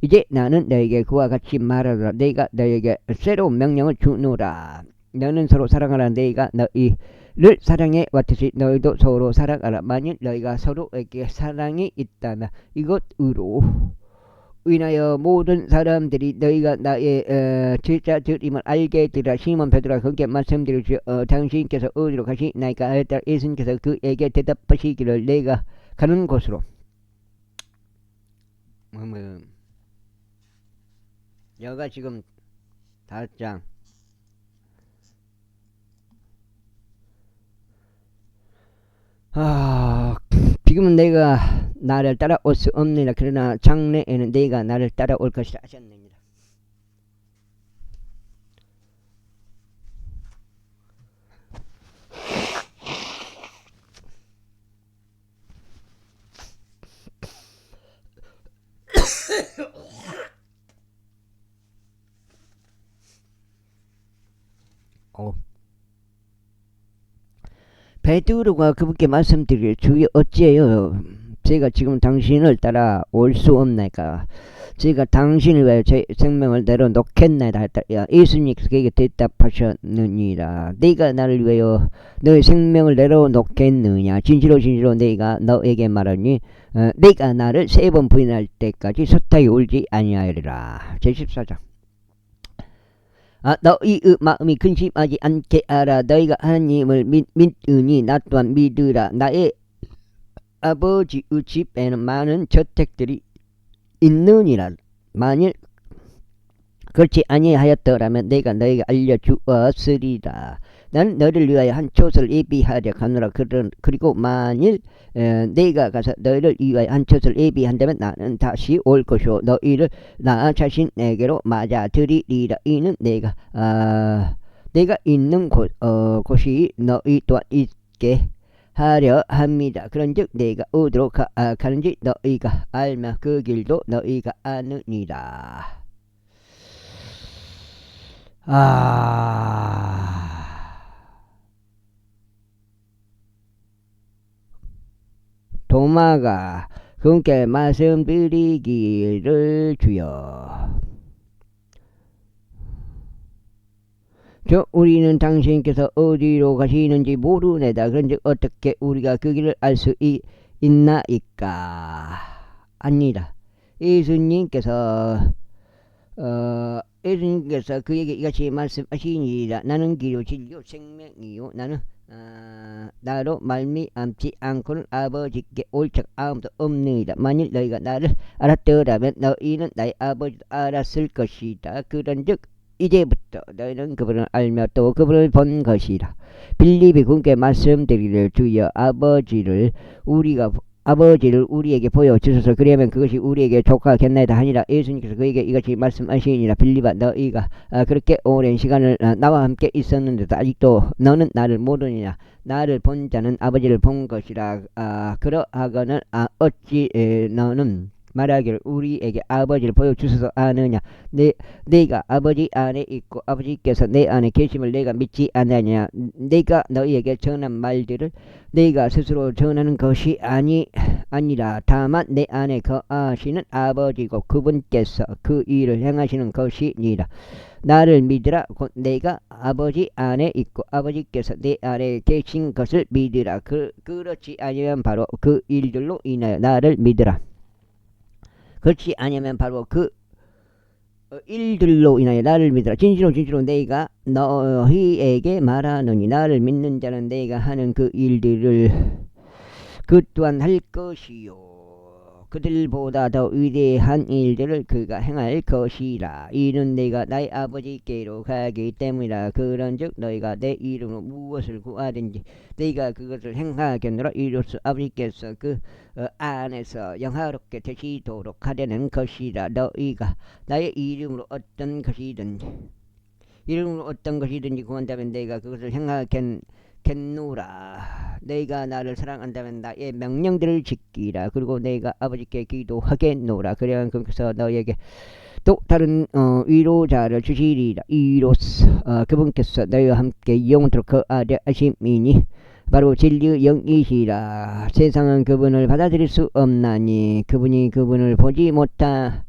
A: 이제 나는 너에게 그와 같이 말하노라. 내가 너에게 새로운 명령을 주노라. 너는 서로 사랑하라. 내가 너희를 사랑해 왔듯이 너희도 서로 사랑하라. 만일 너희가 서로에게 사랑이 있다면 이것으로 인하여 모든 사람들이 너희가 나의 제자들임을 알게 되리라. 시몬 베드로가 그에게 말씀드리되 당신께서 어디로 가시나이까 하였더라. 예수님께서 그에게 대답하시기를 내가 가는 곳으로 여가 지금 5장. 지금은 내가 나를 따라올 수 없느니라. 그러나 장래에는 내가 나를 따라올 것이라 하셨느니라. 베드로가 그분께 말씀드리길 주여 어찌해요 제가 지금 당신을 따라올 수 없나이까. 제가 당신을 위하여 제 생명을 내려놓겠나이다 했다. 예수님께서 그에게 대답하셨느니라. 네가 나를 위하여 너의 생명을 내려놓겠느냐. 진실로 진실로 내가 너에게 말하니 네가 나를 3번 부인할 때까지 숱하게 울지 아니하리라. 제14장. 너희의 마음이 근심하지 않게 하라. 너희가 하나님을 믿으니 나 또한 믿으라. 나의 아버지의 집에는 많은 저택들이 있느니라. 만일 그렇지 아니하였더라면 내가 너희에게 알려주었으리라. 나는 너희를 위하여 한 촛을 예비하려 가노라. 그리고 만일 내가 가서 너희를 위하여 한 촛을 예비한다면 나는 다시 올 것이요 너희를 나 자신에게로 맞아들이리라. 이는 내가 있는 곳이 너희 또한 있게 하려 합니다. 그런즉 내가 어디로 가는지 너희가 알며 그 길도 너희가 아느니라. 도마가 그분께 말씀드리기를 주여 우리는 당신께서 어디로 가시는지 모르네다. 그런즉 어떻게 우리가 그 길을 알 수 있나이까. 아니다. 예수님께서 그에게 이같이 말씀하시니라. 나는 길이요 진리요 생명이요 나는 나로 말미암지 않고는 아버지께 올 적 아무도 없느니라. 만일 너희가 나를 알았더라면 너희는 나의 아버지도 알았을 것이다. 그런즉 이제부터 너희는 그분을 알며 또 그분을 본 것이라. 빌립이 그분께 말씀드리기를 주여 아버지를 우리에게 보여주소서. 그러면 그것이 우리에게 족하겠나이다 하니라. 예수님께서 그에게 이같이 말씀하시니라. 빌립아 너희가 그렇게 오랜 시간을 나와 함께 있었는데도 아직도 너는 나를 모르느냐. 나를 본 자는 아버지를 본 것이라. 그러하거늘 어찌 너는 말하기를 우리에게 아버지를 보여주소서 하느냐. 내가 아버지 안에 있고 아버지께서 내 안에 계심을 내가 믿지 않느냐. 내가 너희에게 전한 말들을 내가 스스로 전하는 것이 아니라 다만 내 안에 거하시는 아버지고 그분께서 그 일을 행하시는 것이니라. 나를 믿으라. 곧 내가 아버지 안에 있고 아버지께서 내 안에 계신 것을 믿으라. 그렇지 아니면 바로 그 일들로 인하여 나를 믿으라. 그렇지 아니면 바로 그 일들로 인하여 나를 믿으라. 진실로 진실로 내가 너희에게 말하노니 나를 믿는 자는 내가 하는 그 일들을 그 또한 할 것이요 그들보다 더 위대한 일들을 그가 행할 것이라. 이는 내가 나의 아버지께로 가기 때문이라. 그런즉 너희가 내 이름으로 무엇을 구하든지 내가 그것을 행하겠노라. 이로써 아버지께서 그 안에서 영화롭게 되시도록 하려는 것이라. 너희가 나의 이름으로 어떤 것이든지 구한다면 내가 그것을 행하겠노라. 내가 나를 사랑한다면 나의 명령들을 지키라. 그리고 내가 아버지께 기도하겠노라. 그래야 그분께서 너에게 또 다른 위로자를 주시리라. 이로써 그분께서 너희와 함께 영원토록 거하려 하심이니 바로 진리의 영이시라. 세상은 그분을 받아들일 수 없나니 그분이 그분을 보지 못하며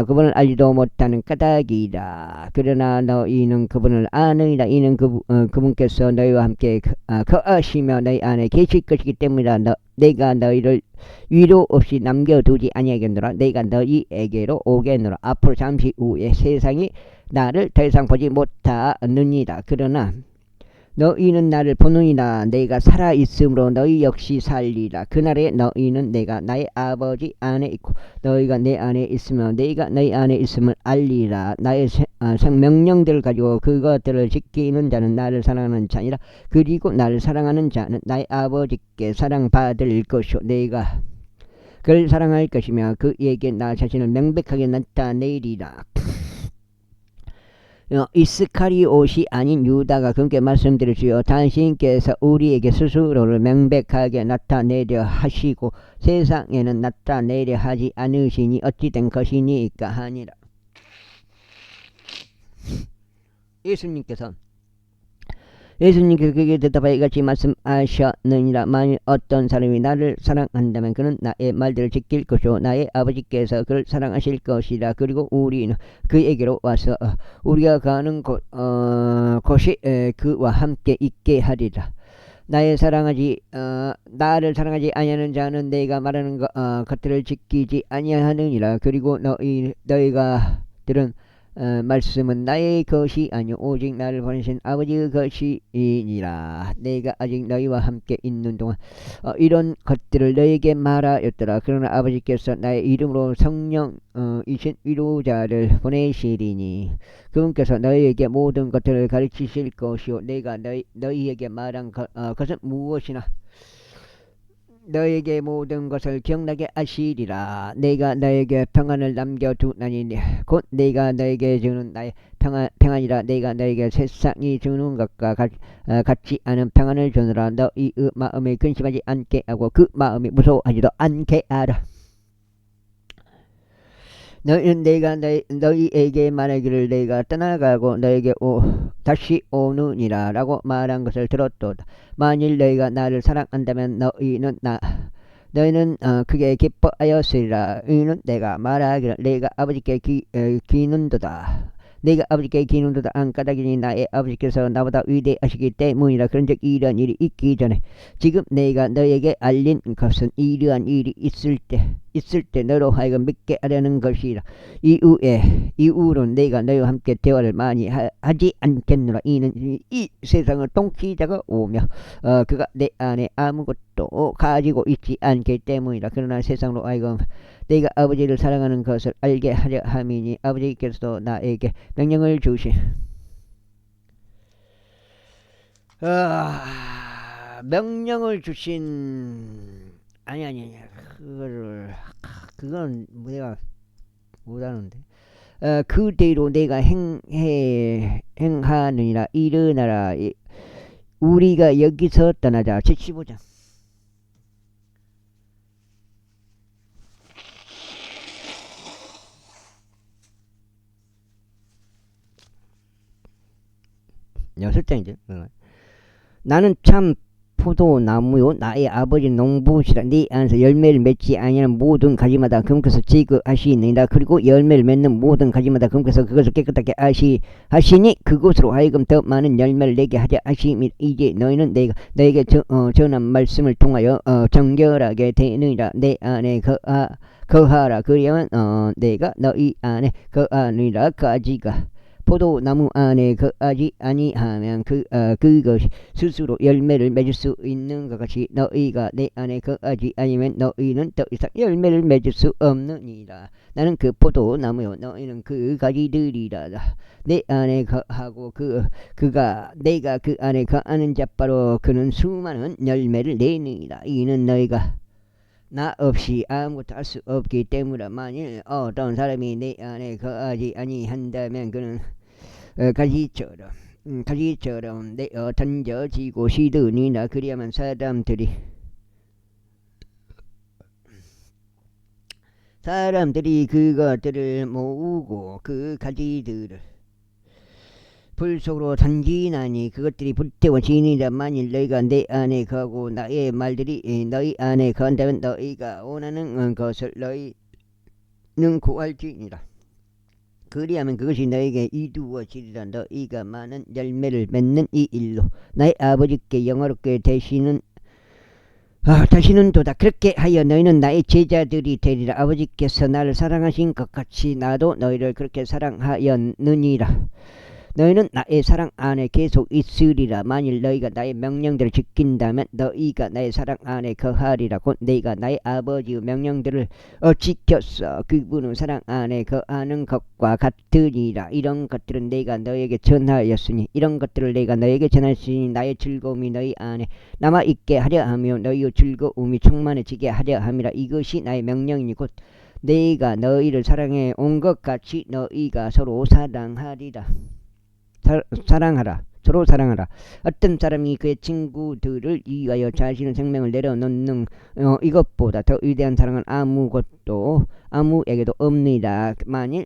A: 그분을 알지도 못하는 까닭이라. 그러나 너희는 그분을 아느니라. 이는 그분께서 너희와 함께 거하시며 너희 안에 계실 것이기 때문이라. 내가 너희를 위로 없이 남겨두지 아니하겠노라. 내가 너희에게로 오겠노라. 앞으로 잠시 후에 세상이 나를 더 이상 보지 못하느니라. 그러나 너희는 나를 보느니라. 내가 살아있으므로 너희 역시 살리라. 그날에 너희는 내가 나의 아버지 안에 있고 너희가 내 안에 있으면 내가 너희 안에 있음을 알리라. 나의 명령들을 가지고 그것들을 지키는 자는 나를 사랑하는 자니라. 그리고 나를 사랑하는 자는 나의 아버지께 사랑받을 것이요 내가 그를 사랑할 것이며 그에게 나 자신을 명백하게 나타내리라. 이스카리옷이 아닌 유다가 그렇게 말씀드렸지요. 당신께서 우리에게 스스로를 명백하게 나타내려 하시고 세상에는 나타내려 하지 않으시니 어찌된 것이니까 하니라. 예수님께서 그에게 대답하여 이같이 말씀하셨느니라. 만일 어떤 사람이 나를 사랑한다면 그는 나의 말들을 지킬 것이요 나의 아버지께서 그를 사랑하실 것이라. 그리고 우리는 그에게로 와서 우리가 가는 곳이 그와 함께 있게 하리라. 나를 사랑하지 아니하는 자는 내가 말하는 것들을 지키지 아니하느니라. 그리고 너희가 들은 말씀은 나의 것이 아니오 오직 나를 보내신 아버지의 것이니라. 내가 아직 너희와 함께 있는 동안 이런 것들을 너희에게 말하였더라. 그러나 아버지께서 나의 이름으로 성령이신 위로자를 보내시리니 그분께서 너희에게 모든 것들을 가르치실 것이요 내가 너희에게 말한 것은 무엇이나 너에게 모든 것을 기억나게 하시리라. 내가 너에게 평안을 남겨두나니 곧 내가 너에게 주는 나의 평안이라. 내가 너에게 세상이 주는 것과 같지 않은 평안을 주느라. 너희의 마음에 근심하지 않게 하고 그 마음이 무서워하지도 않게 하라. 너희는 내가 너희에게 말하기를 내가 떠나가고 너에게 다시 오느니라 라고 말한 것을 들었도다. 만일 너희가 나를 사랑한다면 너희는 크게 기뻐하였으리라. 이는 내가 말하기를 내가 아버지께 기는도다. 내가 아버지께 기는도다 안 까닭이니 나의 아버지께서 나보다 위대하시기 때문이라. 그런즉 이러한 일이 있기 전에 지금 내가 너에게 알린 것은 이러한 일이 있을 때 너로 하여금 믿게 하려는 것이라. 이후로 내가 너희와 함께 대화를 많이 하지 않겠노라. 이는 이 세상을 통치자가 오며 그가 내 안에 아무것도 가지고 있지 않기 때문이라. 그러나 세상으로 하여금 내가 아버지를 사랑하는 것을 알게 하려 함이니 아버지께서도 나에게 명령을 주신 아니 그건 내가 못하는데 그대로 내가 행하느니라. 일어나라 우리가 여기서 떠나자. 75장 여섯 장이죠. 나는 참 포도나무요 나의 아버지 농부시라. 네 안에서 열매를 맺지 아니하는 모든 가지마다 그분께서 제거하시니라. 그리고 열매를 맺는 모든 가지마다 그분께서 그것을 깨끗하게 하시니 그것으로 하여금 더 많은 열매를 내게 하자 하시니 이제 너희는 내가 너에게 전한 말씀을 통하여 정결하게 되느니라. 내 안에 거하라. 그리하면 내가 너희 안에 거하느니라. 가지가 포도나무 안에 거하지 아니하면 그것이 스스로 열매를 맺을 수 있는 것 같이 너희가 내 안에 거하지 아니면 너희는 더 이상 열매를 맺을 수 없느니라. 나는 그 포도나무요 너희는 그 가지들이라. 내 안에 거하고 내가 그 안에 거하는 자 바로 그는 수많은 열매를 내느니라. 이는 너희가 나 없이 아무것도 할 수 없기 때문이라. 만일 어떤 사람이 내 안에 거하지 아니한다면 그는 가지처럼 내어 던져지고 시드니라. 그리하면 사람들이 그것들을 모으고 그 가지들을 불 속으로 던지나니 그것들이 불태워지니라. 만일 너희가 내 안에 거하고 나의 말들이 너희 안에 거한다면 너희가 원하는 것을 너희는 구할지니라. 그리하면 그것이 너에게 이루어지리라. 너희가 많은 열매를 맺는 이 일로 나의 아버지께 영화롭게 되시는도다. 그렇게 하여 너희는 나의 제자들이 되리라. 아버지께서 나를 사랑하신 것 같이 나도 너희를 그렇게 사랑하였느니라. 너희는 나의 사랑 안에 계속 있으리라. 만일 너희가 나의 명령들을 지킨다면 너희가 나의 사랑 안에 거하리라. 곧 너희가 나의 아버지의 명령들을 지켰어. 그분은 사랑 안에 거하는 것과 같으니라. 이런 것들은 내가 너에게 전하였으니 이런 것들을 내가 너에게 전하였으니 나의 즐거움이 너희 안에 남아있게 하려 하며 너희의 즐거움이 충만해지게 하려 함이라. 이것이 나의 명령이니 곧 내가 너희를 사랑해 온 것 같이 너희가 서로 사랑하리라. 사랑하라. 서로 사랑하라. 어떤 사람이 그의 친구들을 위하여 자신의 생명을 내려놓는 이것보다 더 위대한 사랑은 아무에게도 없느니라. 만일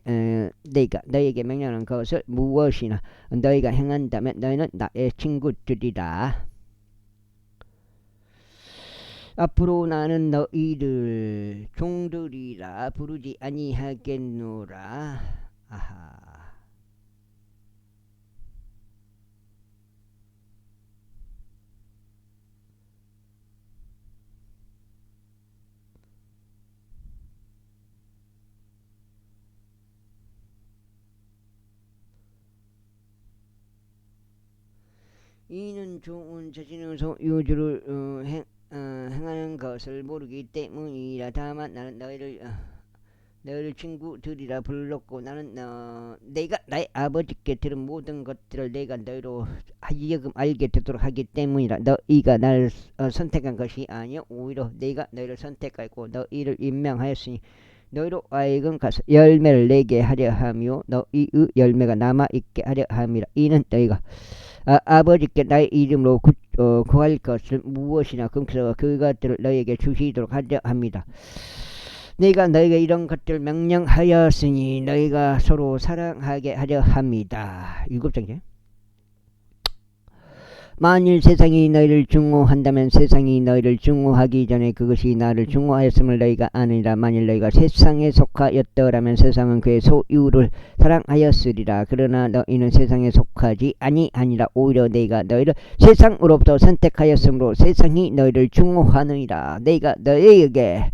A: 내가 너희에게 명령하는 것을 무엇이나 너희가 행한다면 너희는 나의 친구들이라. 앞으로 나는 너희를 종들이라 부르지 아니하겠노라. 아하. 이는 좋은 자신의 소유주를 행하는 것을 모르기 때문이라. 다만 나는 너희를 친구들이라 불렀고 나는 내가 나의 아버지께 들은 모든 것들을 내가 너희로 하여금 알게 되도록 하기 때문이라. 너희가 나를 선택한 것이 아니요 오히려 내가 너희를 선택하고 너희를 임명하였으니 너희로 하여금 가서 열매를 내게 하려 하며 너희의 열매가 남아있게 하려 함이라. 이는 너희가 아버지께 나의 이름으로 구할 것을 무엇이나 금서가 그것들을 너희에게 주시도록 하려 합니다. 내가 너희에게 이런 것들을 명령하였으니 너희가 서로 사랑하게 하려 합니다. 7장이죠. 만일 세상이 너희를 증오한다면 세상이 너희를 증오하기 전에 그것이 나를 증오하였음을 너희가 아느니라. 만일 너희가 세상에 속하였더라면 세상은 그의 소유를 사랑하였으리라. 그러나 너희는 세상에 속하지 아니하니라. 오히려 내가 너희를 세상으로부터 선택하였으므로 세상이 너희를 증오하느니라. 내가 너희에게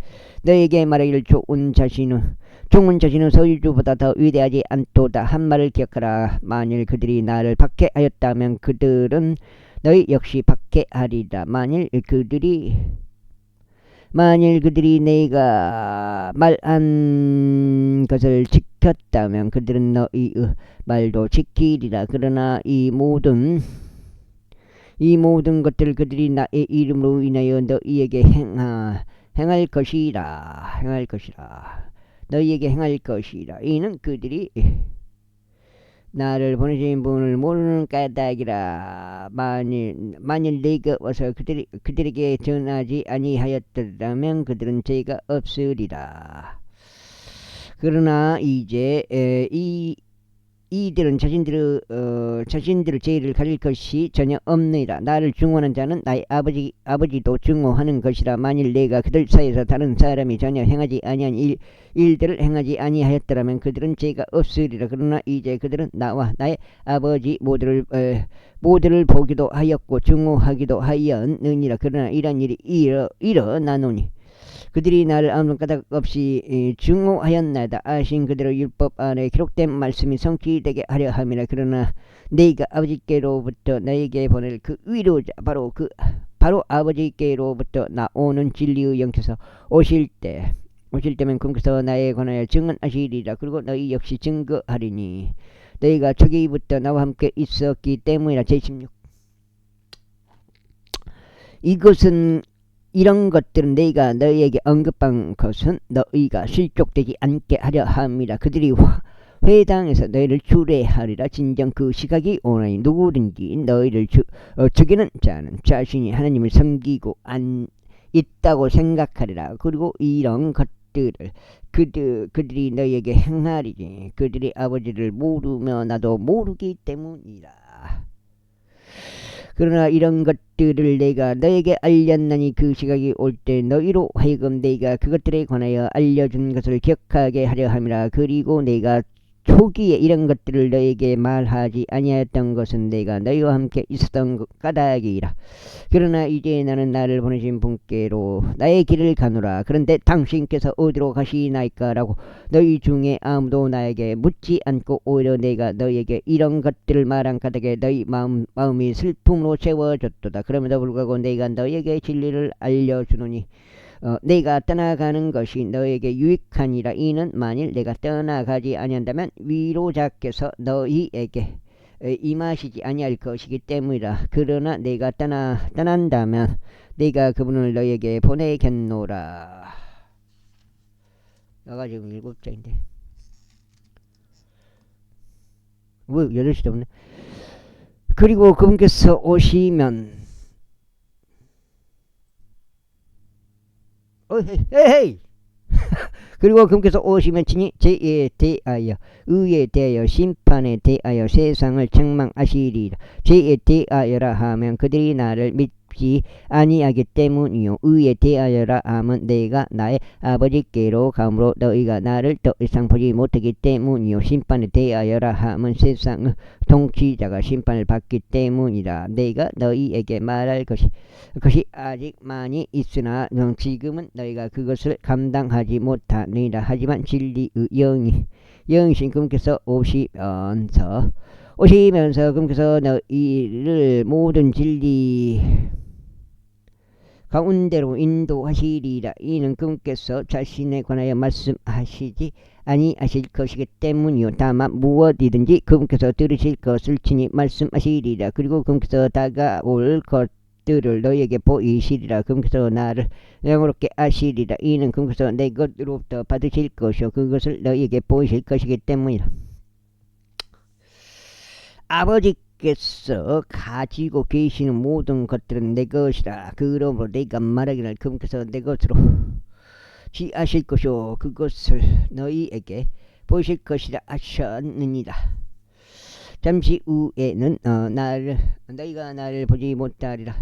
A: 말하기를 좋은 자신은 소유주보다 더 위대하지 않도다 한 말을 기억하라. 만일 그들이 나를 박해하였다면 그들은 너희 역시 박해하리라. 만일 그들이 내가 말한 것을 지켰다면 그들은 너희의 말도 지키리라. 그러나 이 모든 것들 그들이 나의 이름으로 인하여 너희에게 행할 것이라. 너희에게 행할 것이라. 이는 그들이 나를 보내신 분을 모르는 까닭이라. 만일 내가 와서 그들에게 전하지 아니하였더라면 그들은 죄가 없으리라. 그러나 이제 이들은 자신들의 죄를 가릴 것이 전혀 없느니라. 나를 증오하는 자는 나의 아버지도 증오하는 것이라. 만일 내가 그들 사이에서 다른 사람이 전혀 행하지 아니한 일들을 행하지 아니하였더라면 그들은 죄가 없으리라. 그러나 이제 그들은 나와 나의 아버지 모두를 보기도 하였고 증오하기도 하였느니라. 그러나 이런 일이 일어나노니 그들이 나를 아무런 까닭 없이 증오하였나이다. 아신 그들의 율법 안에 기록된 말씀이 성취되게 하려 함이라. 그러나 네가 아버지께로부터 너에게 보낼 그 위로자 바로 아버지께로부터 나오는 진리의 영께서 오실 때면 금께서 나에 관하여 증언하시리라. 그리고 너희 역시 증거하리니 너희가 초기부터 나와 함께 있었기 때문이라. 제16 이런 것들은 내가 너희에게 언급한 것은 너희가 실족되지 않게 하려 함이라. 그들이 회당에서 너희를 주례하리라. 진정 그 시각이 오나니 누구든지 너희를 죽이는 자는 자신이 하나님을 섬기고 있다고 생각하리라. 그리고 이런 것들을 그들이 너희에게 행하리니 그들이 아버지를 모르며 나도 모르기 때문이라. 그러나 이런 것들을 내가 너에게 알렸나니 그 시각이 올 때 너희로 하여금 내가 그것들에 관하여 알려준 것을 기억하게 하려 함이라. 그리고 내가 초기에 이런 것들을 너에게 말하지 아니하였던 것은 내가 너희와 함께 있었던 까닭이라. 그러나 이제 나는 나를 보내신 분께로 나의 길을 가노라. 그런데 당신께서 어디로 가시나이까라고 너희 중에 아무도 나에게 묻지 않고 오히려 내가 너희에게 이런 것들을 말한 까닭에 너희 마음이 슬픔으로 채워졌도다. 그럼에도 불구하고 내가 너희에게 진리를 알려주노니 내가 떠나가는 것이 너에게 유익하니라. 이는 만일 내가 떠나가지 아니한다면 위로자께서 너희에게 임하시지 아니할 것이기 때문이라. 그러나 내가 떠난다면 내가 그분을 너희에게 보내겠노라. 나가 지금 7장인데 왜 8시도 없네. 그리고 그분께서 오시면 헤이 그리고 그분께서 오시면 친히 죄에 대하여 의에 대하여 심판에 대하여 세상을 책망하시리라. 죄에 대하여라 하면 그들이 나를 믿지 아니하기 때문이요, 의에 대하여라 하면 내가 나의 아버지께로 가므로 너희가 나를 더 이상 보지 못하기 때문이요, 심판에 대하여라 하면 세상의 통치자가 심판을 받기 때문이라. 내가 너희에게 말할 것이 아직 많이 있으나 지금은 너희가 그것을 감당하지 못하느니라. 하지만 진리의 영이신 그분께서 오시면서 그분께서 너희를 모든 진리 가운데로 인도하시리라. 이는 그분께서 자신에 관하여 말씀하시지 아니하실 것이기 때문이요, 다만 무엇이든지 그분께서 들으실 것을 친히 말씀하시리라. 그리고 그분께서 다가올 것들을 너희에게 보이시리라. 그분께서 나를 영원롭게 하시리라. 이는 그분께서 내 것으로부터 받으실 것이요 그것을 너희에게 보이실 것이기 때문이라. 아버지께서 가지고 계시는 모든 것들은 내 것이라. 그러므로 내가 말하기를 그분께서 내 것으로 취하실 것이요 그것을 너희에게 보이실 것이라 하셨느니라. 잠시 후에는 너희가 나를 보지 못하리라.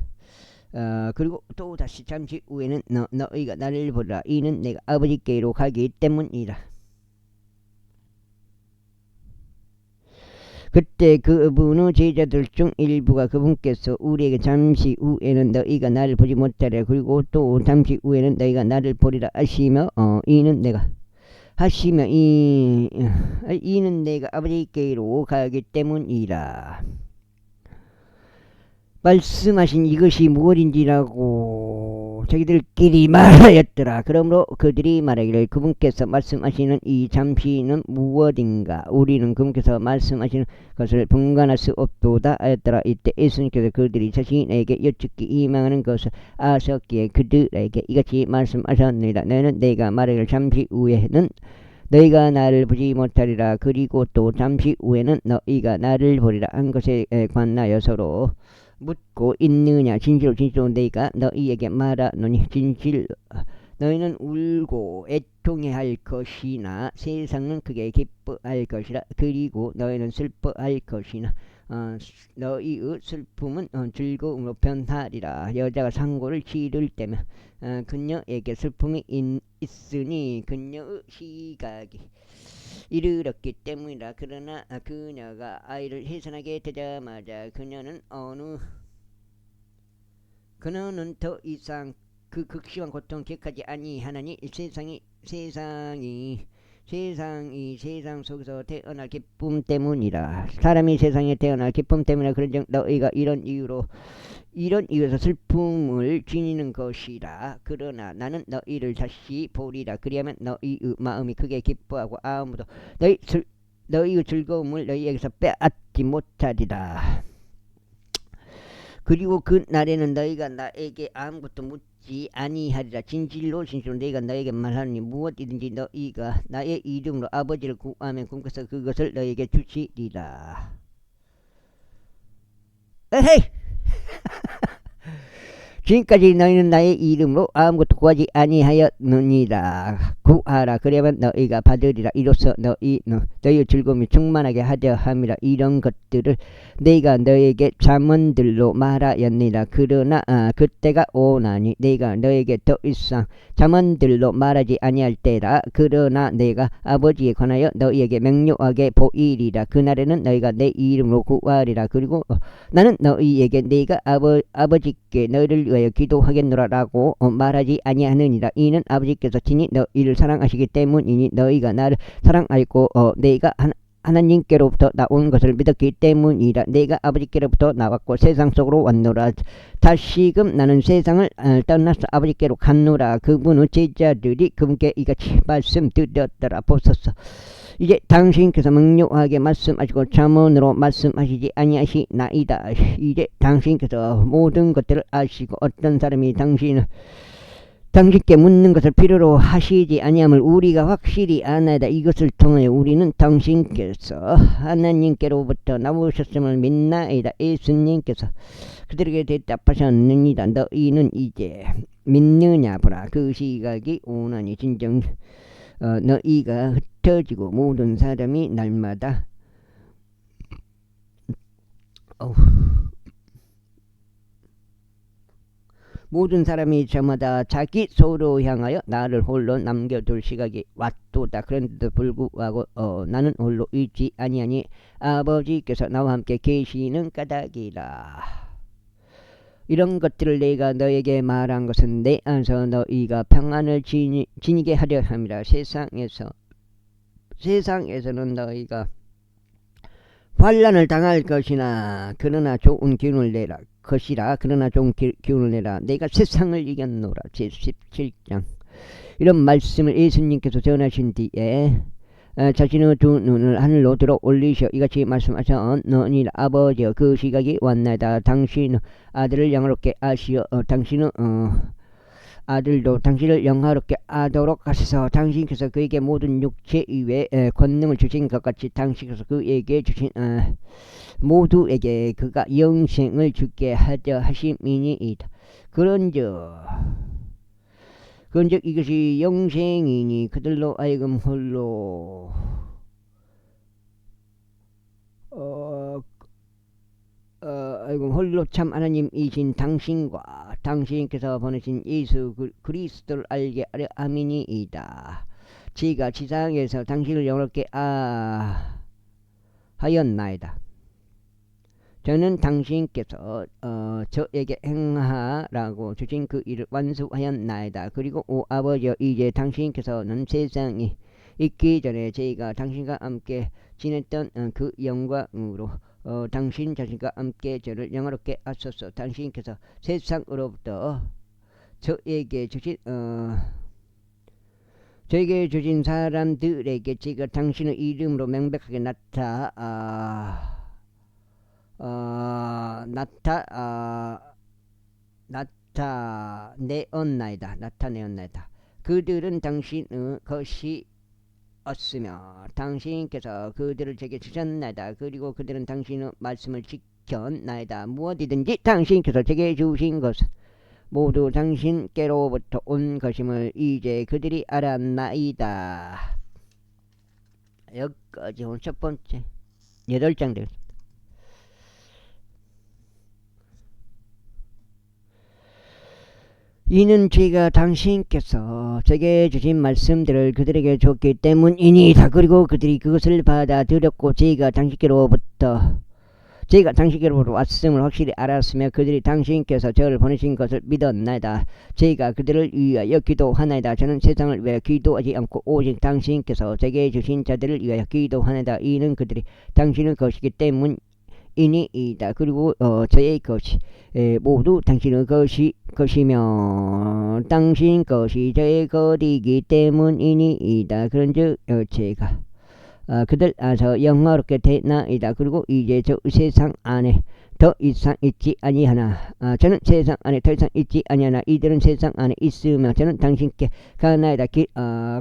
A: 그리고 또 다시 잠시 후에는 너희가 나를 보리라. 이는 내가 아버지께로 가기 때문이라. 그때 그분의 제자들 중 일부가 그분께서 우리에게 잠시 후에는 너희가 나를 보지 못하리라, 그리고 또 잠시 후에는 너희가 나를 보리라 하시며 이는 내가 아버지께로 가기 때문이라. 말씀하신 이것이 무엇인지라고 자기들끼리 말하였더라. 그러므로 그들이 말하기를 그분께서 말씀하시는 이 잠시는 무엇인가? 우리는 그분께서 말씀하시는 것을 분간할 수 없도다 하였더라. 이때 예수님께서 그들이 자신에게 여쭙기 희망하는 것을 아셨기에 그들에게 이같이 말씀하셨느니라. 너희는 내가 말하기를 잠시 후에는 너희가 나를 보지 못하리라. 그리고 또 잠시 후에는 너희가 나를 보리라 한 것에 관하여 서로 묻고 있느냐. 진실로 내가 너희에게 말하노니 진실 너희는 울고 애통해할 것이나 세상은 크게 기뻐할 것이라. 그리고 너희는 슬퍼할 것이나 너희의 슬픔은 즐거움으로 변하리라. 여자가 상고를 치를 때면 그녀에게 슬픔이 있으니 그녀의 시각이 이르렀기 때문이라. 그러나 그녀가 아이를 해산하게 되자마자 그녀는 더 이상 그 극심한 고통 기억하지 아니하나니 세상 속에서 태어날 기쁨 때문이라. 사람이 세상에 태어날 기쁨 때문이라. 그런즉 너희가 이런 이유에서 슬픔을 지니는 것이라. 그러나 나는 너희를 다시 보리라. 그리하면 너희의 마음이 크게 기뻐하고 아무도 너희의 즐거움을 너희에게서 빼앗지 못하리라. 그리고 그 날에는 너희가 나에게 아무것도 묻지 아니하리라. 진실로 내가 너에게 말하니 무엇이든지 너희가 나의 이름으로 아버지를 구하면 그분께서 그것을 너에게 주시리라. 에헤이 지금까지 너희는 나의 이름으로 아무것도 구하지 아니하였느니라. 구하라 그래야만 너희가 받으리라. 이로써 너희의 즐거움이 충만하게 하려 함이라. 이런 것들을 내가 너에게 잠언들로 말하였느니라. 그러나 그때가 오나니 내가 너에게 더 이상 잠언들로 말하지 아니할 때라. 그러나 내가 아버지에 관하여 너희에게 명료하게 보이리라. 그날에는 너희가 내 이름으로 구하리라. 그리고 나는 너희에게 내가 아버지께 너희를 위하여 기도하겠노라라고 말하지 아니하느니라. 이는 아버지께서 친히 너희를 사랑하시기 때문이니 너희가 나를 사랑하였고 내가 하나님께로부터 나온 것을 믿었기 때문이라. 내가 아버지께로부터 나왔고 세상 속으로 왔노라. 다시금 나는 세상을 떠나서 아버지께로 갔노라. 그분의 제자들이 그분께 이같이 말씀드렸더라. 보소서 이제 당신께서 명료하게 말씀하시고 잠언으로 말씀하시지 아니하시나이다. 이제 당신께서 모든 것들을 아시고 어떤 사람이 당신께 묻는 것을 필요로 하시지 아니함을 우리가 확실히 아나이다. 이것을 통하여 우리는 당신께서 하나님께로부터 나오셨음을 믿나이다. 예수님께서 그들에게 대답하셨느니라. 너희는 이제 믿느냐 보라. 그 시각이 오나니 진정 너희가 흩어지고 모든 사람이 날마다 모든 사람이 저마다 자기 소로 향하여 나를 홀로 남겨둘 시각이 왔도다. 그런데도 불구하고 나는 홀로 있지 아니하니 아버지께서 나와 함께 계시는 까닭이라. 이런 것들을 내가 너에게 말한 것은 내 안에서 너희가 평안을 지니게 하려 함이라. 세상에서는 너희가 환난을 당할 것이나 그러나 좋은 기운을 내라. 그러나 좋은 기운을 내라. 내가 세상을 이겼노라. 제17장 이런 말씀을 예수님께서 전하신 뒤에 자신의 두 눈을 하늘로 들어 올리셔 이같이 말씀하셨느니라. 아버지여 그 시각이 왔나이다. 당신은 아들을 영화롭게 하시어 당신은 아들도 당신을 영화롭게 하도록 하셔서 당신께서 그에게 모든 육체 위에 권능을 주신 것 같이 당신께서 그에게 주신 모두에게 그가 영생을 주게 하려 하심이니이다. 그런즉 이것이 영생이니 그들로 하여금 홀로 홀로 참 하나님이신 당신과 당신께서 보내신 예수 그리스도를 알게 하려 함이니이다. 제가 지상에서 당신을 영원롭게 하였나이다. 저는 당신께서 저에게 행하라고 주신 그 일을 완수하였나이다. 그리고 오 아버지여 이제 당신께서는 세상이 있기 전에 제가 당신과 함께 지냈던 그 영광으로 당신 자신과 함께 저를 영화롭게 하소서. 당신께서 세상으로부터 저에게 주신 사람들에게 제가 당신의 이름으로 명백하게 나타내었나이다. 그들은 당신의 것이 었으며 당신께서 그들을 제게 주셨나이다. 그리고 그들은 당신의 말씀을 지켰나이다. 무엇이든지 당신께서 제게 주신 것은 모두 당신께로부터 온 것임을 이제 그들이 알았나이다. 여기까지 오늘 첫 번째 8장 되겠습니다. 이는 제가 당신께서 제게 주신 말씀들을 그들에게 줬기 때문이니이다. 그리고 그들이 그것을 받아들였고 제가 당신께로부터 왔음을 확실히 알았으며 그들이 당신께서 저를 보내신 것을 믿었나이다. 제가 그들을 위하여 기도하나이다. 저는 세상을 위하여 기도하지 않고 오직 당신께서 제게 주신 자들을 위하여 기도하나이다. 이는 그들이 당신의 것이기 때문이니이다. 그리고 저의 것이 모두 당신의 것이며 당신 것이 저의 것이기 때문이니이다. 그런즉 제가 그들 안에서 영화롭게 되나이다. 그리고 이제 저 세상 안에 더 이상 있지 아니하나. 저는 세상 안에 더 이상 있지 아니하나. 이들은 세상 안에 있으며 저는 당신께 가나이다.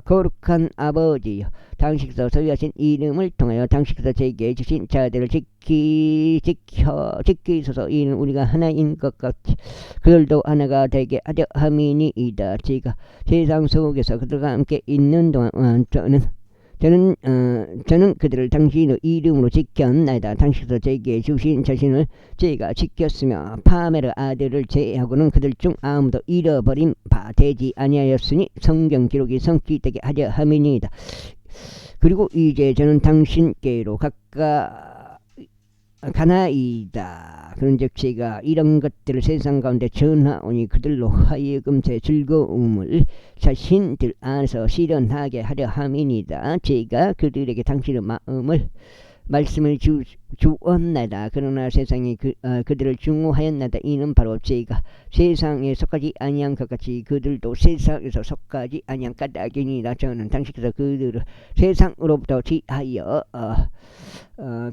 A: 거룩한 아버지여, 당신께서 소유하신 이름을 통하여 당신께서 제게 주신 자들을 지키소서. 이는 우리가 하나인 것 같이 그들도 하나가 되게 하려 함이니이다. 제가 세상 속에서 그들과 함께 있는 동안 저는 그들을 당신의 이름으로 지켰나이다. 당신께서 제게 주신 자신을 제가 지켰으며 파메르 아들을 제외하고는 그들 중 아무도 잃어버린 바 되지 아니하였으니 성경 기록이 성취되게 하려 함이니이다. 그리고 이제 저는 당신께로 가나이다. 그런즉 제가 이런 것들을 세상 가운데 전하오니 그들로 하여금 제 즐거움을 자신들 안에서 실현하게 하려 함이니이다. 제가 그들에게 당신의 말씀을 주었나이다. 그러나 세상이 그들을 중호하였나이다. 이는 바로 제가 세상에 속하지 아니한 것 같이 그들도 세상에서 속하지 아니한 까닭이니이다. 저는 당신께서 그들을 세상으로부터 지하여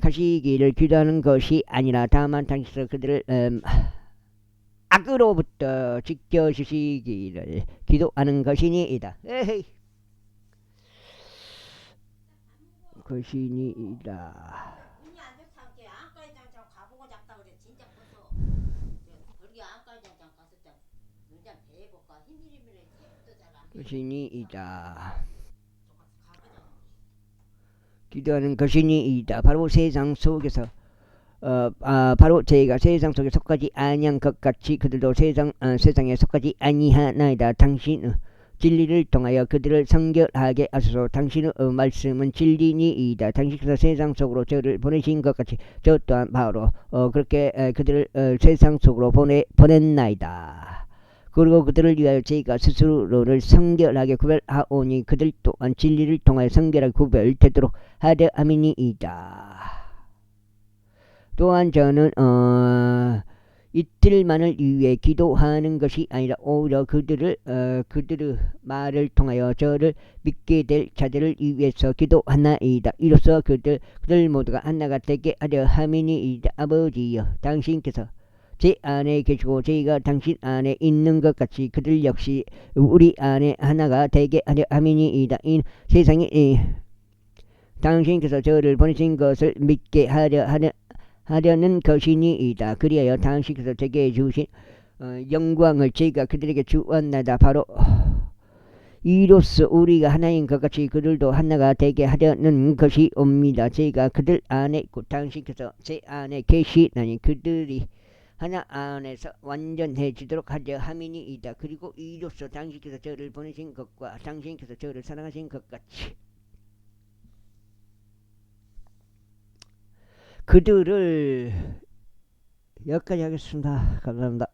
A: 가시기를 기도하는 것이 아니라 다만 당신께서 그들을 악으로부터 지켜주시기를 기도하는 것이니이다. 에헤이. 것이니이다.
B: 눈이 안 좋다고 안과에 장장 가보고 잡다 그래. 진짜 벌써 우리 안과에 장장 갔을 때 눈장 배볼까 힘들이면 뜨잖아.
A: 것이니이다. 기도하는 것이니이다. 바로 세상 속에서 바로 제가 세상 속에 속하지 아니한 것 같이 그들도 세상에 속하지 아니하나이다. 당신의 진리를 통하여 그들을 성결하게 하소서. 당신의 말씀은 진리니이다. 당신께서 세상 속으로 저를 보내신 것 같이 저 또한 바로 그렇게 그들을 세상 속으로 보냈나이다. 그리고 그들을 위하여 제가 스스로를 성결하게 구별하오니 그들 또한 진리를 통하여 성결하게 구별되도록 하려 함이니이다. 또한 저는 이들만을 위해 기도하는 것이 아니라 오히려 그들의 말을 통하여 저를 믿게 될 자들을 위해서 기도하나이다. 이로써 그들 모두가 하나가 되게 하려 함이니이다. 아버지여, 당신께서 제 안에 계시고 제가 당신 안에 있는 것 같이 그들 역시 우리 안에 하나가 되게 하려 함이니이다. 이 세상이 당신께서 저를 보내신 것을 믿게 하려는 것이니이다. 그리하여 당신께서 제게 주신 영광을 제가 그들에게 주었나이다. 바로 이로써 우리가 하나인 것 같이 그들도 하나가 되게 하려는 것이옵니다. 제가 그들 안에 있고 당신께서 제 안에 계시나니 그들이 하나 안에서 완전해지도록 하려 함이니이다. 그리고 이로써 당신께서 저를 보내신 것과 당신께서 저를 사랑하신 것 같이 그들을 여기까지 하겠습니다. 감사합니다.